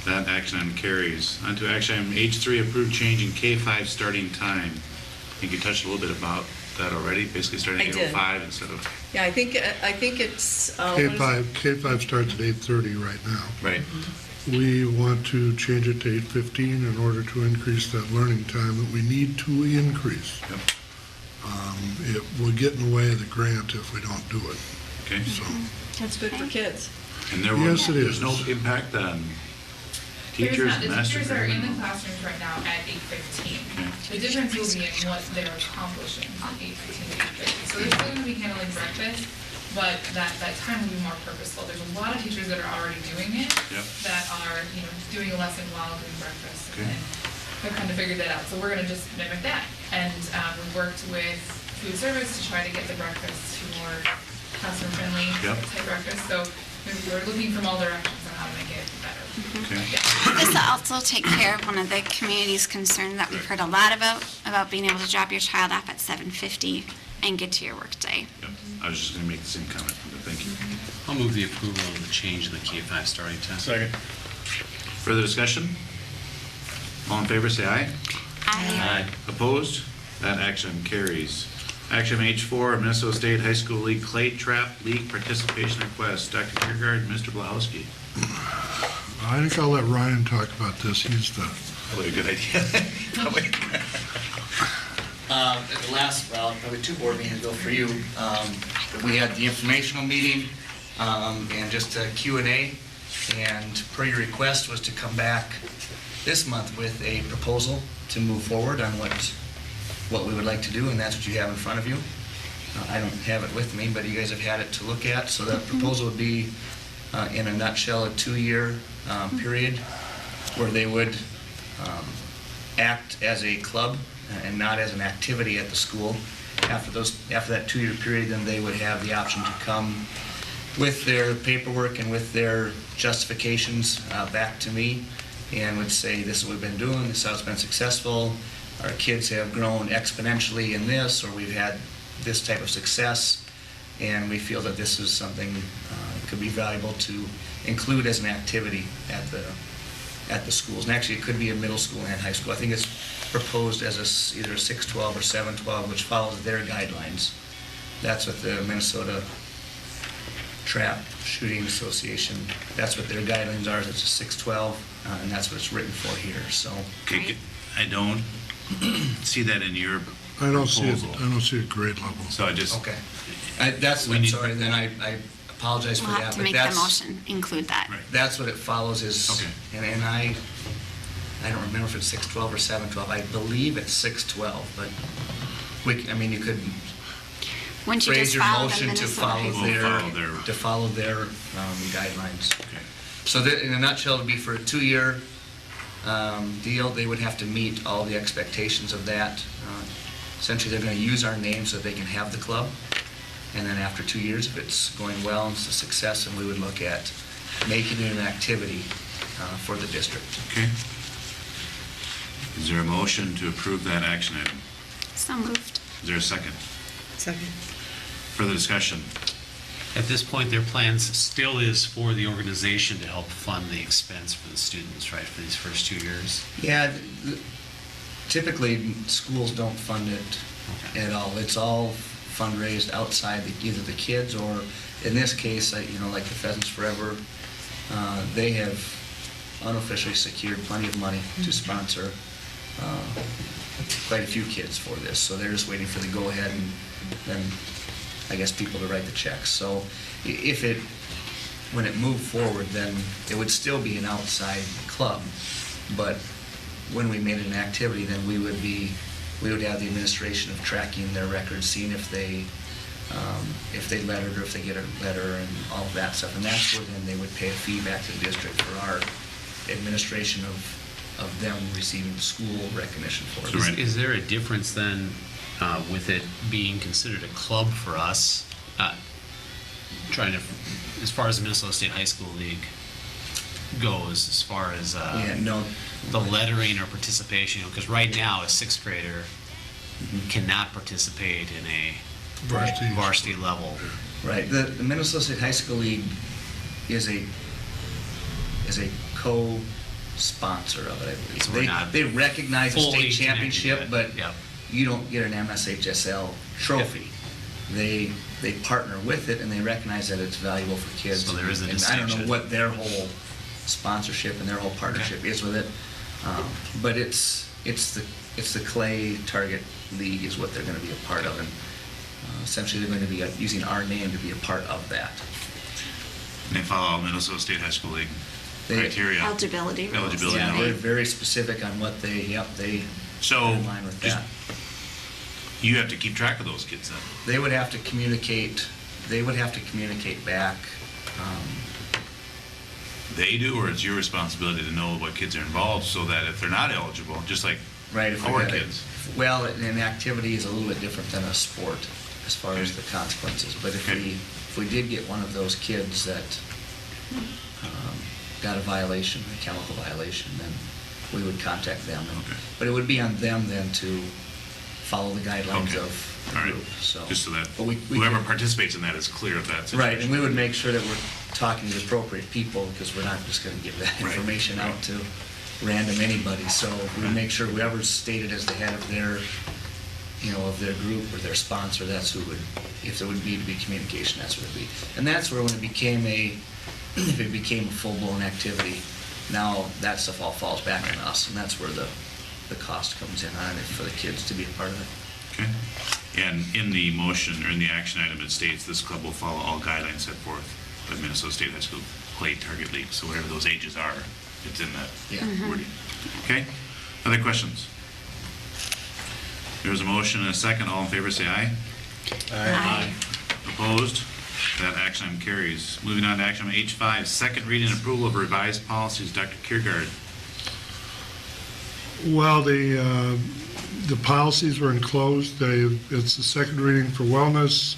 That action item carries. On to action item H3, approved change in K-5 starting time. I think you touched a little bit about that already, basically starting I at did. 8:05 instead of... Yeah, I think it's. what is it? K-5 starts at 8:30 right now. Right. We want to change it to 8:15 in order to increase that learning time that we need to increase. Yep. It will get in the way of the grant if we don't do it, Okay. so. That's good for kids. And there Yes, it there's is. no impact on There's teachers not, and the master teachers are in the curriculum? classrooms right now at 8:15. The difference will be in what they're accomplishing from 8:15 to 8:30. So they're still gonna be handling breakfast, but that time will be more purposeful. There's a lot of teachers that are already doing it, Yep. that are, doing a lesson while doing breakfast. Okay. And they've kind of figured that out. So we're gonna just mimic that. And we've worked with food service to try to get the breakfast to more customer-friendly Yep. type breakfast. So we're looking from all directions on how to make it better. Okay. This will also take care of one of the community's concerns that we've heard a lot about being able to drop your child off at 7:50 and get to your workday. Yep. I was just going to make the same comment, but thank you. I'll move the approval of the change in the K-5 starting time. Second. Further discussion? All in favor, say aye. Aye. Opposed? That action carries. Action H4, Minnesota State High School League Clay Trap League Participation Request. Dr. Kierkegaard, Mr. Blahowski. I think I'll let Ryan talk about this. He's the, Probably a good idea. At the last, probably 2 board meetings ago for you, we had the informational meeting and just a Q&A, and per your request was to come back this month with a proposal to move forward on what we would like to do, and that's what you have in front of you. I don't have it with me, but you guys have had it to look at. So the proposal would be, in a nutshell, a 2-year period where they would act as a club and not as an activity at the school. After that 2-year period, then they would have the option to come with their paperwork and with their justifications back to me, and would say, this is what we've been doing, this is how it's been successful, our kids have grown exponentially in this, or we've had this type of success, and we feel that this is something that could be valuable to include as an activity at the schools. And actually, it could be a middle school and high school. I think it's proposed as either a 6-12 or 7-12, which follows their guidelines. That's what the Minnesota Trap Shooting Association, that's what their guidelines are. It's a 6-12, and that's what it's written for here, so. Okay, I don't see that in your I don't see it, proposal. I don't see a grade level. So I just, Okay. I'm sorry, then I apologize for We'll that. have to but make the that's- motion, include that. Right. That's what it follows is, Okay. and I don't remember if it's 612 or 712. I believe it's 612, but you could Wouldn't you phrase just your follow the motion to Minnesota follow High School? We'll to follow their guidelines. okay. So that, in a nutshell, it would be for a 2-year deal. They would have to meet all the expectations of that. Essentially, they're going to use our name so that they can have the club. And then after 2 years, if it's going well and it's a success, then we would look at making it an activity for the district. Okay. Is there a motion to approve that action item? So moved. Is there a second? Second. Further discussion? At this point, their plans still is for the organization to help fund the expense for the students, right, for these first 2 years? Yeah, typically, schools don't fund it at all. It's all fundraised outside either the kids or, in this case, like the Pheasants Forever, they have unofficially secured plenty of money to sponsor quite a few kids for this. So they're just waiting for the go-ahead and then, I guess, people to write the checks. So when it moved forward, then it would still be an outside club. But when we made it an activity, then we would have the administration of tracking their records, seeing if they lettered or if they get a letter and all of that stuff. And that's where then they would pay a fee back to the district for our administration of them receiving school recognition for it. Is there a difference then with it being considered a club for us, as far as the Minnesota State High School League goes, as far as the lettering or participation? Because right now, a sixth grader cannot participate in a varsity level. Right. The Minnesota State High School League is a co-sponsor of it, I believe. So we're not they recognize the fully state championship, connected, but yep. you don't get an MSHSL trophy. They partner with it and they recognize that it's valuable for kids. So there is a and I don't distinction. know what their whole sponsorship and their whole partnership is with it, but it's the Clay Target League is what they're going to be a part of, and essentially they're going to be using our name to be a part of that. And they follow Minnesota State High School League criteria. Eligibility rules. Eligibility. Yeah, rules. they're very specific on what they So, are in line with just- that. You have to keep track of those kids then? They would have to communicate back. They do, or it's your responsibility to know what kids are involved so that if they're not eligible, just like Right, if we our got it. kids. Well, an activity is a little bit different than a sport as far as the consequences. But if we did get one of those kids that got a violation, a chemical violation, then we would contact them. Okay. But it would be on them then to follow the guidelines Okay. of the All right. group. So, Just so that but we whoever could- participates in that is clear of that situation. Right, and we would make sure that we're talking to the appropriate people, because we're not just gonna give that Right, information right. out to random anybody. So we would make sure whoever's stated as the head of their, of their group or their sponsor, that's who would, if there would need to be communication, that's what it'd be. And that's where when it became a full-blown activity, now that stuff all falls back on us, and that's where the cost comes in on it for the kids to be a part of it. Okay. And in the motion, or in the action item, it states this club will follow all guidelines set forth by Minnesota State High School Clay Target League. So whatever those ages are, it's in that Yeah. wording. Okay? Other questions? There's a motion and a second. All in favor, say aye. Aye. Opposed? That action item carries. Moving on to action item H5, second reading and approval of revised policies. Dr. Kiergaard. Well, the policies were enclosed. It's the second reading for wellness,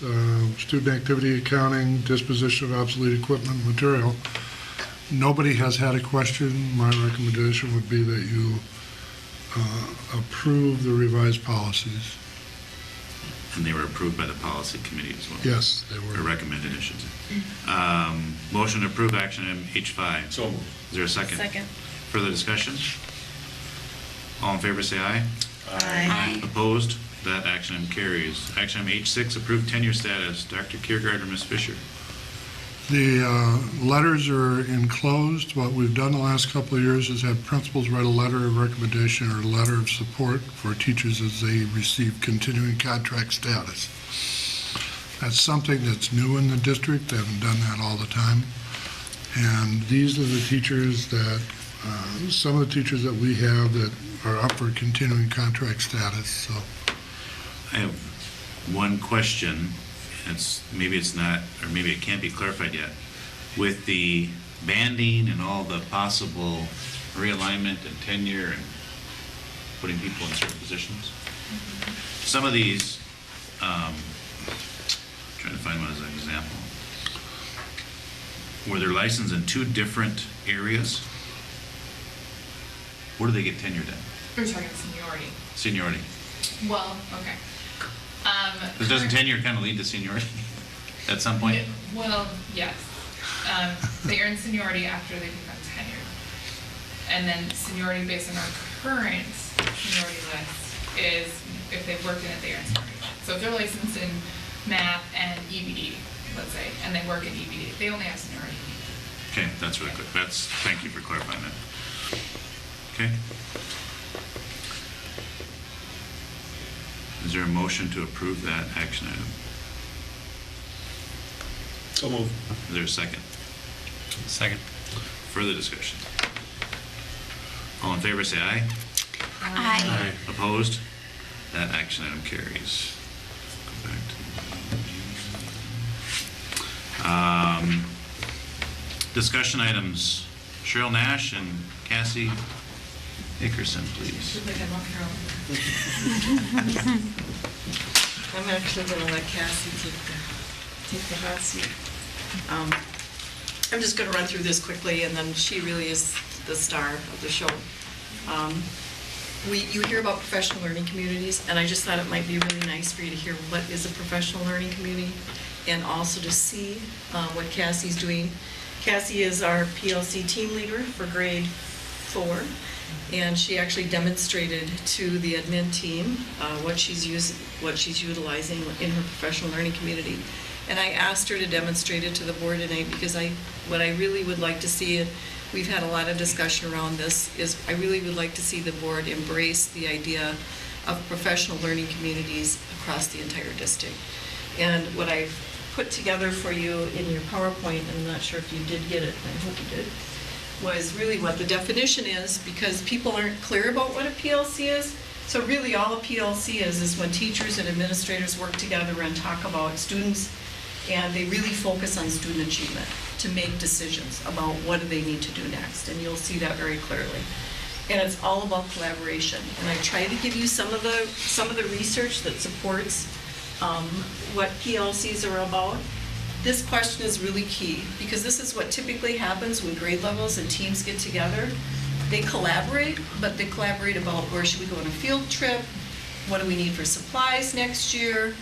student activity accounting, disposition of obsolete equipment, material. Nobody has had a question. My recommendation would be that you approve the revised policies. And they were approved by the policy committee as well. Yes, they Or were. recommended, I should say. Motion to approve action item H5. So moved. Is there a second? Second. Further discussion? All in favor, say aye. Aye. Opposed? That action item carries. Action item H6, approved tenure status. Dr. Kiergaard or Ms. Fisher? The letters are enclosed. What we've done the last couple of years is have principals write a letter of recommendation or a letter of support for teachers as they receive continuing contract status. That's something that's new in the district. They haven't done that all the time. And these are the teachers that, some of the teachers that we have that are up for continuing contract status, so. I have one question. Maybe it's not, or maybe it can't be clarified yet. With the banding and all the possible realignment and tenure and putting people in certain positions, some of these, trying to find one as an example, where they're licensed in 2 different areas, where do they get tenured at? We're talking seniority. Seniority. Well, okay. Because doesn't tenure kind of lead to seniority at some point? Well, yes. They earn seniority after they become tenured. And then seniority based on our current seniority list is if they've worked in it, they earn seniority. So if they're licensed in math and EBD, let's say, and they work in EBD, they only have seniority. Okay, that's really quick. Thank you for clarifying that. Okay. Is there a motion to approve that action item? So moved. Is there a second? Second. Further discussion? All in favor, say aye. Aye. Opposed? That action item carries. Go back to discussion items. Cheryl Nash and Cassie Hickerson, please. I'm actually going to let Cassie take the hot seat. I'm just going to run through this quickly, and then she really is the star of the show. You hear about professional learning communities, and I just thought it might be really nice for you to hear what is a professional learning community, and also to see what Cassie's doing. Cassie is our PLC team leader for grade 4. And she actually demonstrated to the admin team what she's utilizing in her professional learning community. And I asked her to demonstrate it to the board tonight because what I really would like to see, and we've had a lot of discussion around this, is I really would like to see the board embrace the idea of professional learning communities across the entire district. And what I've put together for you in your PowerPoint, and I'm not sure if you did get it, I hope you did, was really what the definition is, because people aren't clear about what a PLC is. So really all a PLC is when teachers and administrators work together and talk about students, and they really focus on student achievement to make decisions about what do they need to do next, and you'll see that very clearly. And it's all about collaboration. And I try to give you some of the research that supports what PLCs are about. This question is really key, because this is what typically happens when grade levels and teams get together. They collaborate, but they collaborate about where should we go on a field trip, what do we need for supplies next year,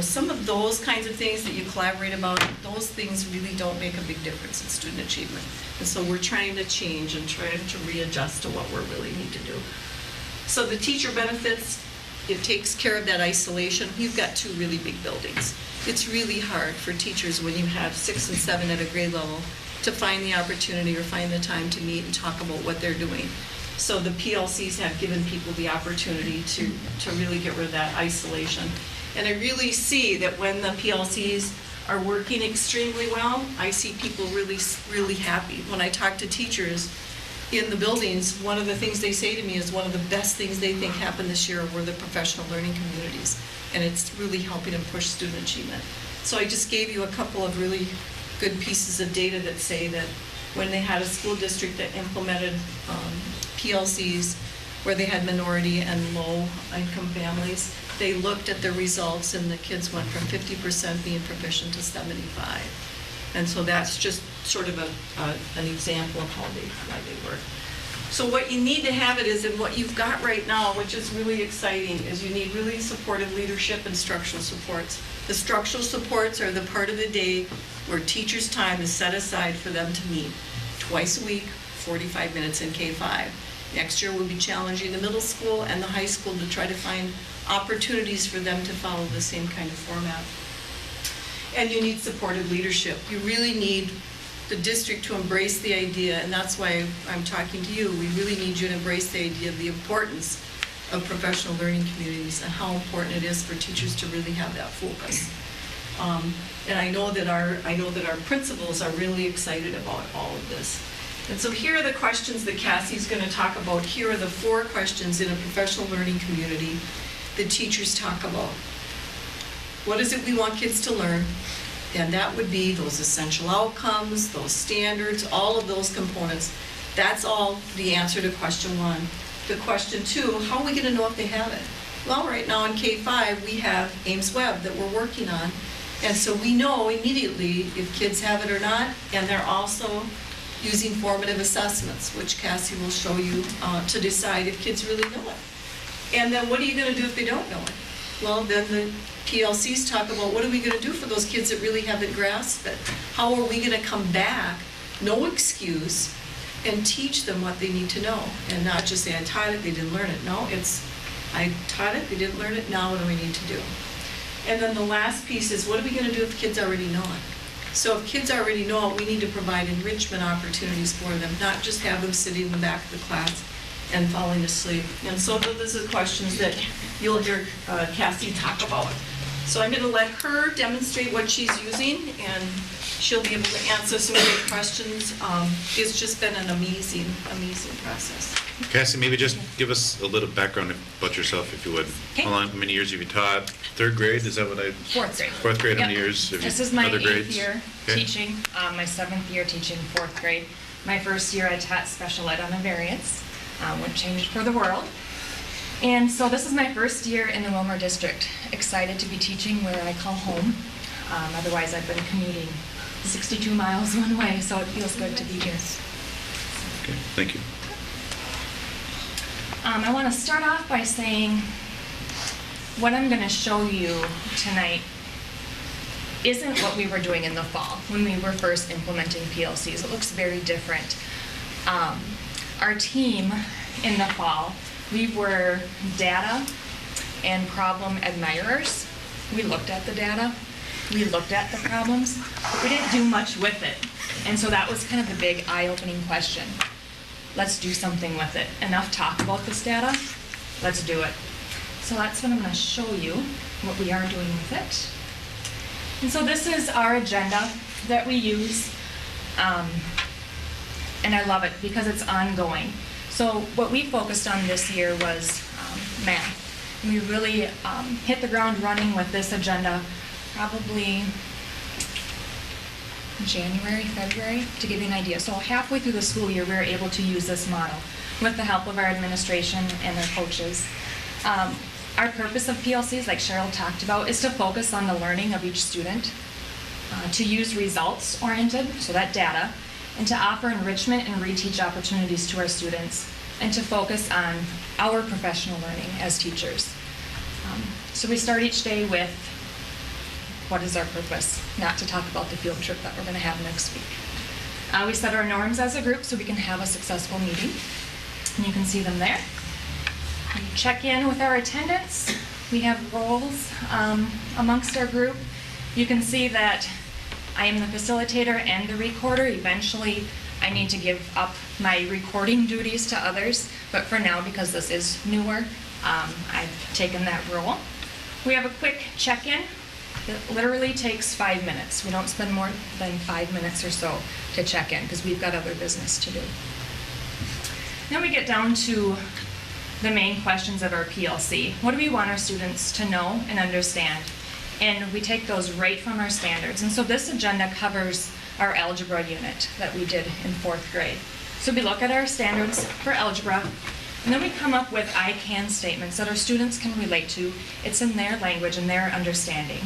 some of those kinds of things that you collaborate about, those things really don't make a big difference in student achievement. And so we're trying to change and trying to readjust to what we really need to do. So the teacher benefits, it takes care of that isolation. You've got 2 really big buildings. It's really hard for teachers when you have 6 and 7 at a grade level to find the opportunity or find the time to meet and talk about what they're doing. So the PLCs have given people the opportunity to really get rid of that isolation. And I really see that when the PLCs are working extremely well, I see people really, really happy. When I talk to teachers in the buildings, one of the things they say to me is one of the best things they think happened this year were the professional learning communities. And it's really helping them push student achievement. So I just gave you a couple of really good pieces of data that say that when they had a school district that implemented PLCs where they had minority and low income families, they looked at the results and the kids went from 50% being proficient to 75. And so that's just sort of an example of how they work. So what you need to have it is in what you've got right now, which is really exciting, is you need really supportive leadership and structural supports. The structural supports are the part of the day where teachers' time is set aside for them to meet twice a week, 45 minutes in K-5. Next year we'll be challenging the middle school and the high school to try to find opportunities for them to follow the same kind of format. And you need supportive leadership. You really need the district to embrace the idea, and that's why I'm talking to you. We really need you to embrace the idea of the importance of professional learning communities and how important it is for teachers to really have that focus. And I know that our principals are really excited about all of this. And so here are the questions that Cassie's going to talk about. Here are the 4 questions in a professional learning community that teachers talk about. What is it we want kids to learn? And that would be those essential outcomes, those standards, all of those components. That's all the answer to question 1. The question 2, how are we going to know if they have it? Well, right now in K-5, we have Ames Web that we're working on. And so we know immediately if kids have it or not, and they're also using formative assessments, which Cassie will show you to decide if kids really know it. And then what are you going to do if they don't know it? Well, then the PLCs talk about what are we going to do for those kids that really haven't grasped it? How are we going to come back, no excuse, and teach them what they need to know? And not just say, I taught it, they didn't learn it. No, it's, I taught it, they didn't learn it, now what do we need to do? And then the last piece is, what are we going to do if kids already know it? So if kids already know it, we need to provide enrichment opportunities for them, not just have them sitting in the back of the class and falling asleep. And so those are the questions that you'll hear Cassie talk about. So I'm going to let her demonstrate what she's using, and she'll be able to answer some of your questions. It's just been an amazing, amazing process. Cassie, maybe just give us a little background about yourself, if you would. Okay. How many years have you taught? 3rd grade, is that what I? 4th grade. 4th grade, how Yep. many years have you? This is my other 8th grades? year Okay. teaching, my 7th year teaching 4th grade. My first year I taught special ed on a variance, which changed for the world. And so this is my first year in the Willmar district. Excited to be teaching where I call home. Otherwise I've been commuting 62 miles one way, so it feels good to be here. Okay, thank you. I want to start off by saying what I'm going to show you tonight isn't what we were doing in the fall when we were first implementing PLCs. It looks very different. Our team in the fall, we were data and problem admirers. We looked at the data, we looked at the problems, but we didn't do much with it. And so that was kind of the big eye-opening question. Let's do something with it. Enough talk about this data, let's do it. So that's what I'm going to show you, what we are doing with it. And so this is our agenda that we use, and I love it because it's ongoing. So what we focused on this year was math. And we really hit the ground running with this agenda probably January, February, to give you an idea. So halfway through the school year, we were able to use this model with the help of our administration and our coaches. Our purpose of PLCs, like Cheryl talked about, is to focus on the learning of each student, to use results-oriented, so that data, and to offer enrichment and reteach opportunities to our students, and to focus on our professional learning as teachers. So we start each day with, what is our purpose? Not to talk about the field trip that we're going to have next week. We set our norms as a group so we can have a successful meeting, and you can see them there. We check in with our attendance. We have roles amongst our group. You can see that I am the facilitator and the recorder. Eventually, I need to give up my recording duties to others, but for now, because this is newer, I've taken that role. We have a quick check-in. It literally takes 5 minutes. We don't spend more than 5 minutes or so to check in because we've got other business to do. Then we get down to the main questions of our PLC. What do we want our students to know and understand? And we take those right from our standards. And so this agenda covers our algebra unit that we did in 4th grade. So we look at our standards for algebra, and then we come up with I can statements that our students can relate to. It's in their language and their understanding.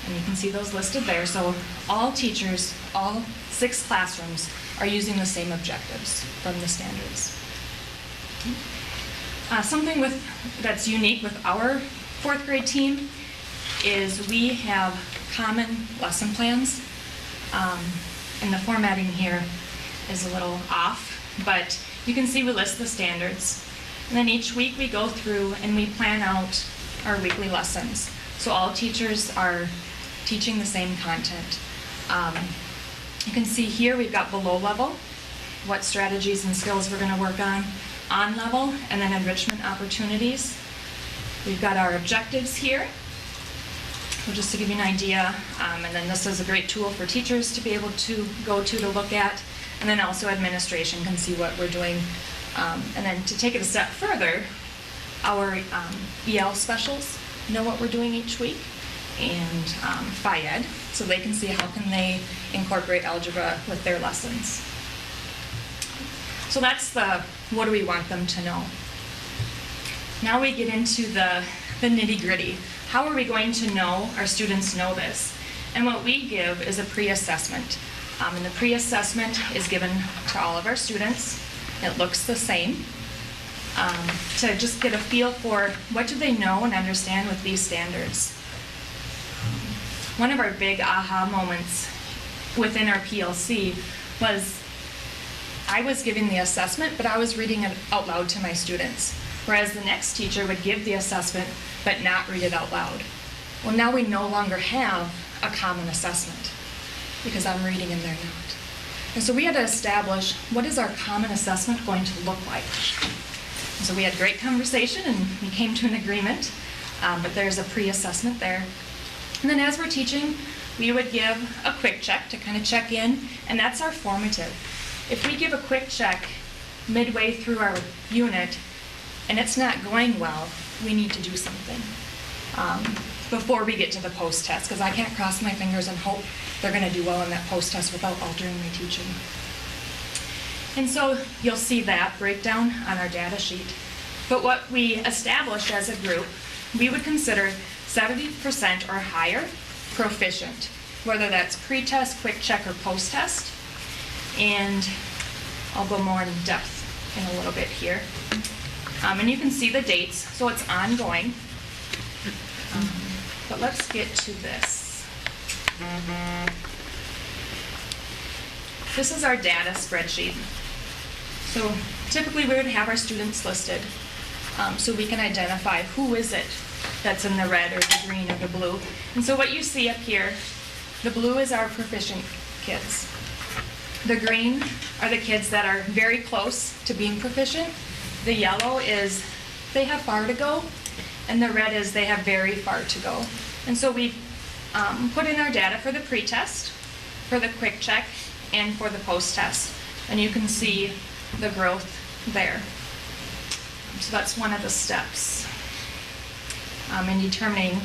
And you can see those listed there. So all teachers, all 6 classrooms are using the same objectives from the standards. Something that's unique with our 4th grade team is we have common lesson plans. And the formatting here is a little off, but you can see we list the standards. And then each week we go through and we plan out our weekly lessons. So all teachers are teaching the same content. You can see here we've got below level, what strategies and skills we're going to work on level, and then enrichment opportunities. We've got our objectives here, so just to give you an idea, and then this is a great tool for teachers to be able to go to look at, and then also administration can see what we're doing. And then to take it a step further, our EL specials know what we're doing each week, and Phi-Ed, so they can see how can they incorporate algebra with their lessons. So that's the what do we want them to know. Now we get into the nitty-gritty. How are we going to know our students know this? And what we give is a pre-assessment. And the pre-assessment is given to all of our students. It looks the same. To just get a feel for what do they know and understand with these standards. One of our big aha moments within our PLC was I was giving the assessment, but I was reading it out loud to my students, whereas the next teacher would give the assessment but not read it out loud. Well, now we no longer have a common assessment because I'm reading and they're not. And so we had to establish what is our common assessment going to look like. And so we had great conversation and we came to an agreement, but there's a pre-assessment there. And then as we're teaching, we would give a quick check to kind of check in, and that's our formative. If we give a quick check midway through our unit and it's not going well, we need to do something before we get to the post-test, because I can't cross my fingers and hope they're going to do well in that post-test without altering my teaching. And so you'll see that breakdown on our data sheet. But what we established as a group, we would consider 70% or higher proficient, whether that's pre-test, quick check, or post-test. And I'll go more in depth in a little bit here. And you can see the dates, so it's ongoing. But let's get to this. This is our data spreadsheet. So typically we would have our students listed so we can identify who is it that's in the red or the green or the blue. And so what you see up here, the blue is our proficient kids. The green are the kids that are very close to being proficient. The yellow is they have far to go, and the red is they have very far to go. And so we put in our data for the pre-test, for the quick check, and for the post-test. And you can see the growth there. So that's one of the steps in determining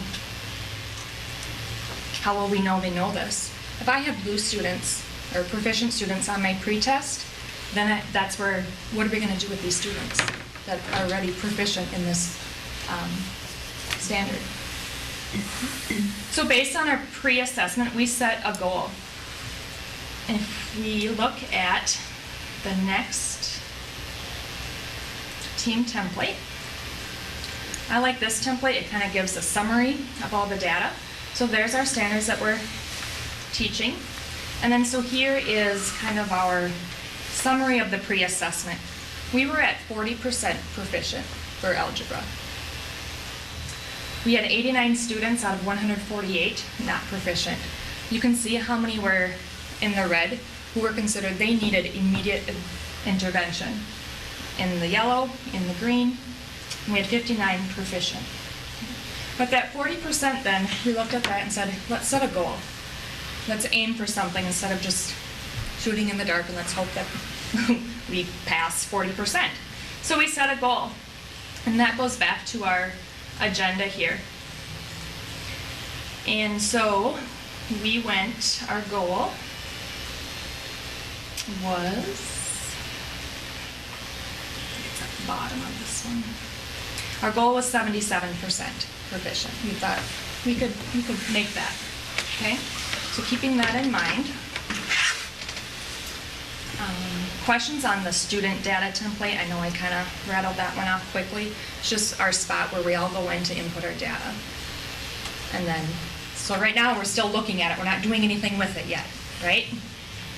how will we know they know this. If I have blue students or proficient students on my pre-test, then that's where, what are we going to do with these students that are already proficient in this standard? So based on our pre-assessment, we set a goal. If we look at the next team template, I like this template. It kind of gives a summary of all the data. So there's our standards that we're teaching. And then so here is kind of our summary of the pre-assessment. We were at 40% proficient for algebra. We had 89 students out of 148 not proficient. You can see how many were in the red who were considered they needed immediate intervention. In the yellow, in the green, we had 59 proficient. But that 40% then, we looked at that and said, let's set a goal. Let's aim for something instead of just shooting in the dark and let's hope that we pass 40%. So we set a goal. And that goes back to our agenda here. And so we went, our goal was, it's at the bottom of this one. Our goal was 77% proficient. We thought we could make that, okay? So keeping that in mind, questions on the student data template. I know I kind of rattled that one off quickly. It's just our spot where we all go in to input our data. And then, so right now we're still looking at it. We're not doing anything with it yet, right?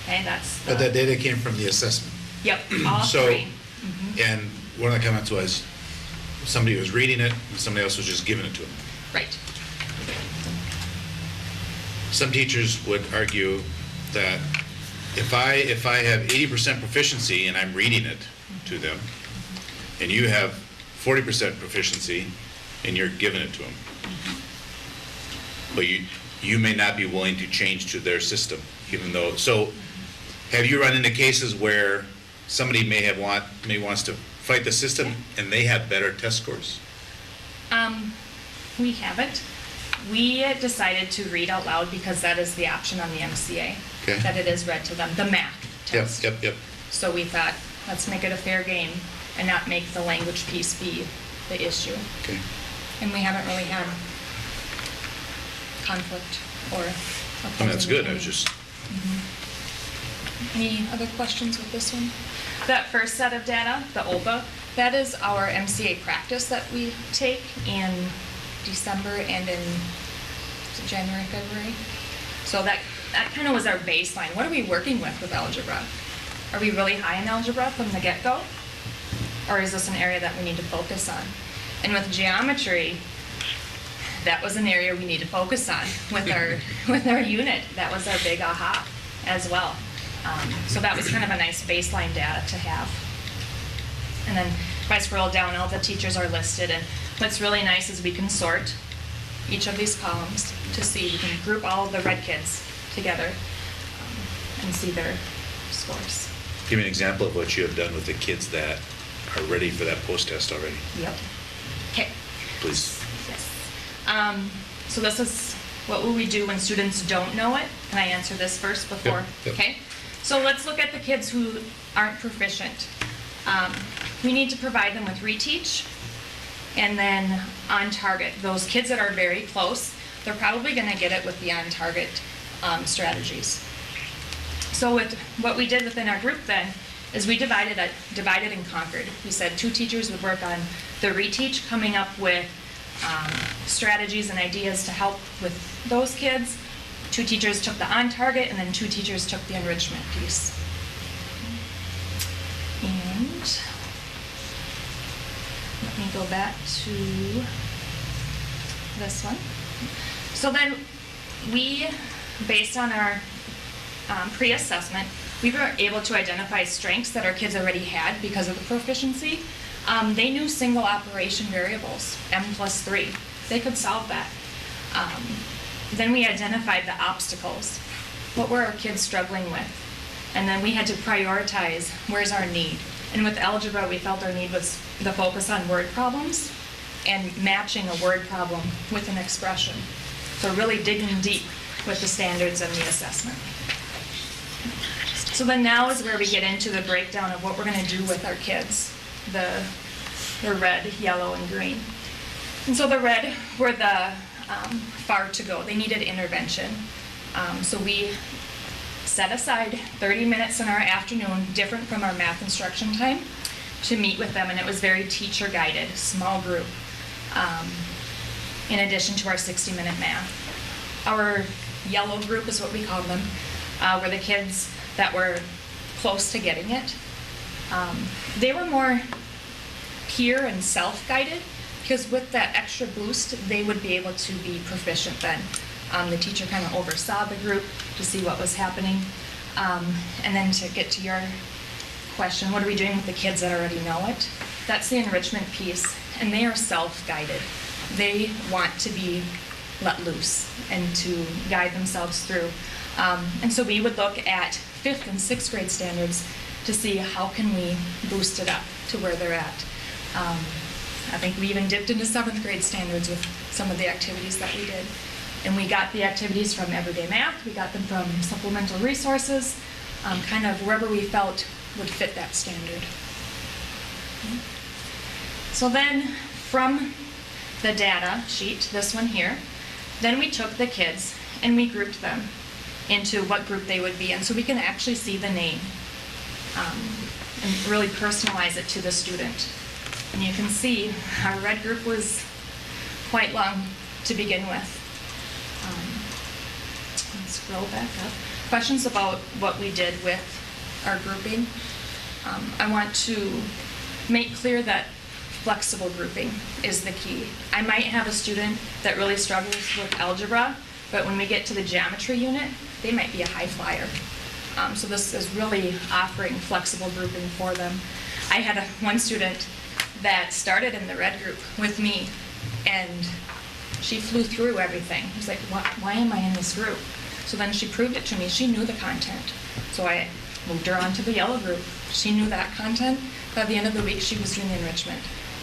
Okay, that's the, But that data came from the assessment. Yep, all So, three. and one of the comments was somebody was reading it and somebody else was just giving it to them. Right. some teachers would argue that if I have 80% proficiency and I'm reading it to them, and you have 40% proficiency and you're giving it to them, but you may not be willing to change to their system, even though, so have you run into cases where somebody may wants to fight the system and they have better test scores? We haven't. We decided to read out loud because that is the option on the MCA. Okay. That it is read to them, the math test. Yep. So we thought, let's make it a fair game and not make the language piece be the issue. Okay. And we haven't really had conflict or opposing That's good. I was opinion. just, Any other questions with this one? That first set of data, the OPA, that is our MCA practice that we take in December and in January, February. So that kind of was our baseline. What are we working with algebra? Are we really high in algebra from the get-go? Or is this an area that we need to focus on? And with geometry, that was an area we need to focus on with our unit. That was our big aha as well. So that was kind of a nice baseline data to have. And then if I scroll down, all the teachers are listed. And what's really nice is we can sort each of these columns to see, we can group all of the red kids together and see their scores. give me an example of what you have done with the kids that are ready for that post-test already, Yep. Okay. please. Yes. So this is what will we do when students don't know it? Can I answer this first before? Yep. Okay. So let's look at the kids who aren't proficient. We need to provide them with reteach and then on target. Those kids that are very close, they're probably going to get it with the on target strategies. So with what we did within our group then is we divided and conquered. We said 2 teachers would work on the reteach, coming up with strategies and ideas to help with those kids. 2 teachers took the on target, and then 2 teachers took the enrichment piece. And let me go back to this one. So then we, based on our pre-assessment, we were able to identify strengths that our kids already had because of the proficiency. They knew single operation variables, m+3. They could solve that. Then we identified the obstacles. What were our kids struggling with? And then we had to prioritize, where's our need? And with algebra, we felt our need was the focus on word problems and matching a word problem with an expression. So really digging deep with the standards and the assessment. So then now is where we get into the breakdown of what we're going to do with our kids, the red, yellow, and green. And so the red were the far to go. They needed intervention. So we set aside 30 minutes in our afternoon, different from our math instruction time, to meet with them, and it was very teacher guided, small group, in addition to our 60-minute math. Our yellow group is what we call them, were the kids that were close to getting it. They were more peer and self-guided, because with that extra boost, they would be able to be proficient then. The teacher kind of oversaw the group to see what was happening. And then to get to your question, what are we doing with the kids that already know it? That's the enrichment piece, and they are self-guided. They want to be let loose and to guide themselves through. And so we would look at 5th and 6th grade standards to see how can we boost it up to where they're at. I think we even dipped into 7th grade standards with some of the activities that we did. And we got the activities from Everyday Math, we got them from supplemental resources, kind of wherever we felt would fit that standard. So then from the data sheet, this one here, then we took the kids and we grouped them into what group they would be in, so we can actually see the name and really personalize it to the student. And you can see our red group was quite long to begin with. Let's scroll back up. Questions about what we did with our grouping. I want to make clear that flexible grouping is the key. I might have a student that really struggles with algebra, But when we get to the geometry unit, they might be a high flyer. So this is really offering flexible grouping for them. I had one student that started in the red group with me, and she flew through everything. I was like, why am I in this group? So then she proved it to me. She knew the content. So I moved her on to the yellow group. She knew that content. By the end of the week, she was doing the enrichment.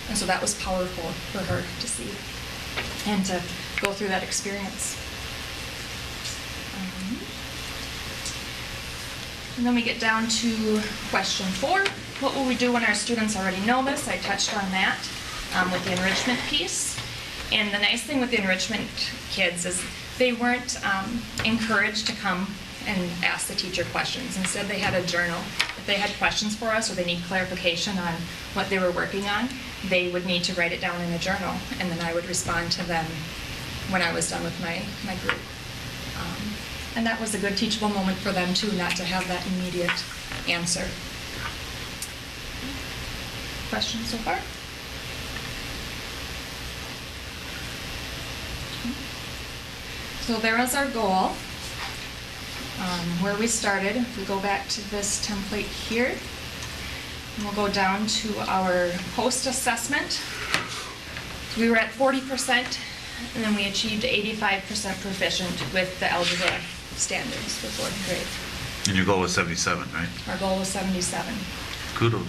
And so that was powerful for her to see and to go through that experience. And then we get down to question 4. What will we do when our students already know this? I touched on that with the enrichment piece. And the nice thing with the enrichment kids is they weren't encouraged to come and ask the teacher questions. Instead, they had a journal. If they had questions for us or they need clarification on what they were working on, they would need to write it down in a journal, and then I would respond to them when I was done with my group. And that was a good teachable moment for them too, not to have that immediate answer. Questions so far? So there is our goal. Where we started, if we go back to this template here, and we'll go down to our post-assessment. We were at 40%, and then we achieved 85% proficient with the algebra standards for 4th grade. And your goal was 77, right? Our goal was 77. Kudos.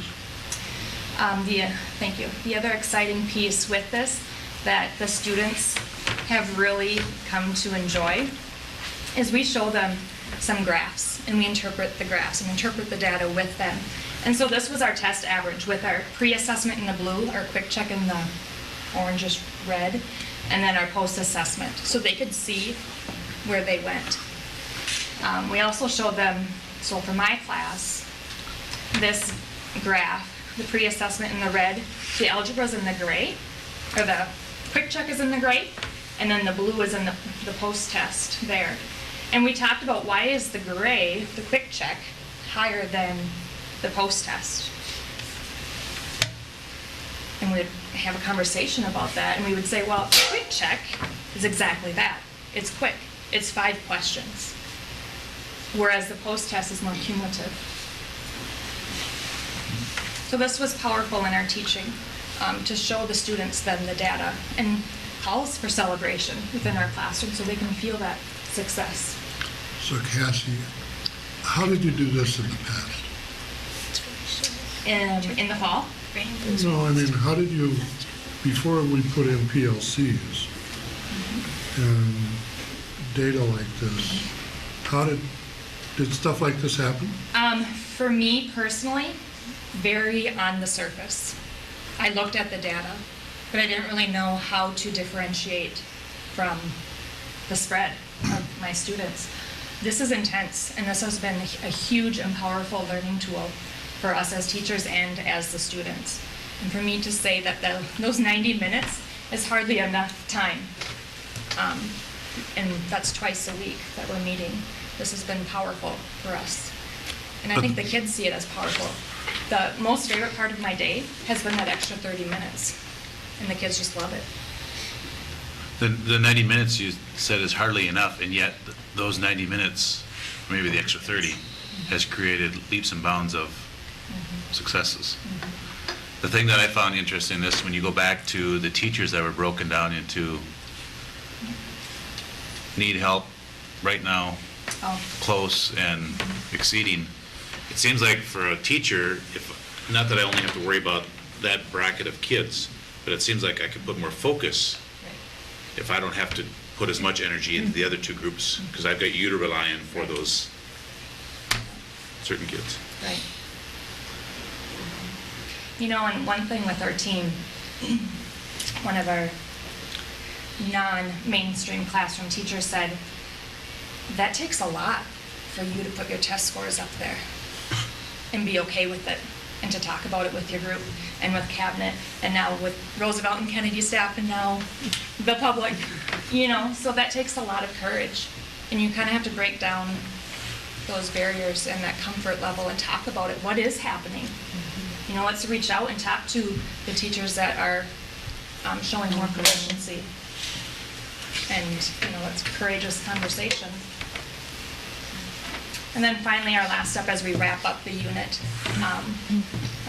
Thank you. The other exciting piece with this that the students have really come to enjoy is we show them some graphs, and we interpret the graphs and interpret the data with them. And so this was our test average with our pre-assessment in the blue, our quick check in the orangish red, and then our post-assessment, so they could see where they went. We also showed them, so for my class, this graph, the pre-assessment in the red, the algebra is in the gray, or the quick check is in the gray, and then the blue is in the post-test there. And we talked about why is the gray, the quick check, higher than the post-test. And we'd have a conversation about that, and we would say, well, the quick check is exactly that. It's quick. It's 5 questions. Whereas the post-test is more cumulative. So this was powerful in our teaching, to show the students then the data, and calls for celebration within our classroom so they can feel that success. So Cassie, how did you do this in the past? In the fall? No, I mean, how did you, before we put in PLCs and data like this, how did stuff like this happen? For me personally, very on the surface. I looked at the data, but I didn't really know how to differentiate from the spread of my students. This is intense, and this has been a huge and powerful learning tool for us as teachers and as the students. And for me to say that those 90 minutes is hardly enough time. And that's twice a week that we're meeting. This has been powerful for us. And I think the kids see it as powerful. The most favorite part of my day has been that extra 30 minutes. And the kids just love it. The 90 minutes you said is hardly enough, and yet those 90 minutes, maybe the extra 30, has created leaps and bounds of successes. The thing that I found interesting is when you go back to the teachers that were broken down into need help right now, close, and exceeding. It seems like for a teacher, not that I only have to worry about that bracket of kids, but it seems like I could put more focus if I don't have to put as much energy into the other 2 groups, because I've got you to rely on for those certain kids. Right. You know, and one thing with our team, one of our non-mainstream classroom teachers said, that takes a lot for you to put your test scores up there and be okay with it, and to talk about it with your group and with cabinet, and now with Roosevelt and Kennedy staff, and now the public, you know, so that takes a lot of courage, and you kind of have to break down those barriers and that comfort level and talk about it. What is happening? You know, let's reach out and talk to the teachers that are showing more proficiency. And, it's courageous conversation. And then finally, our last step as we wrap up the unit,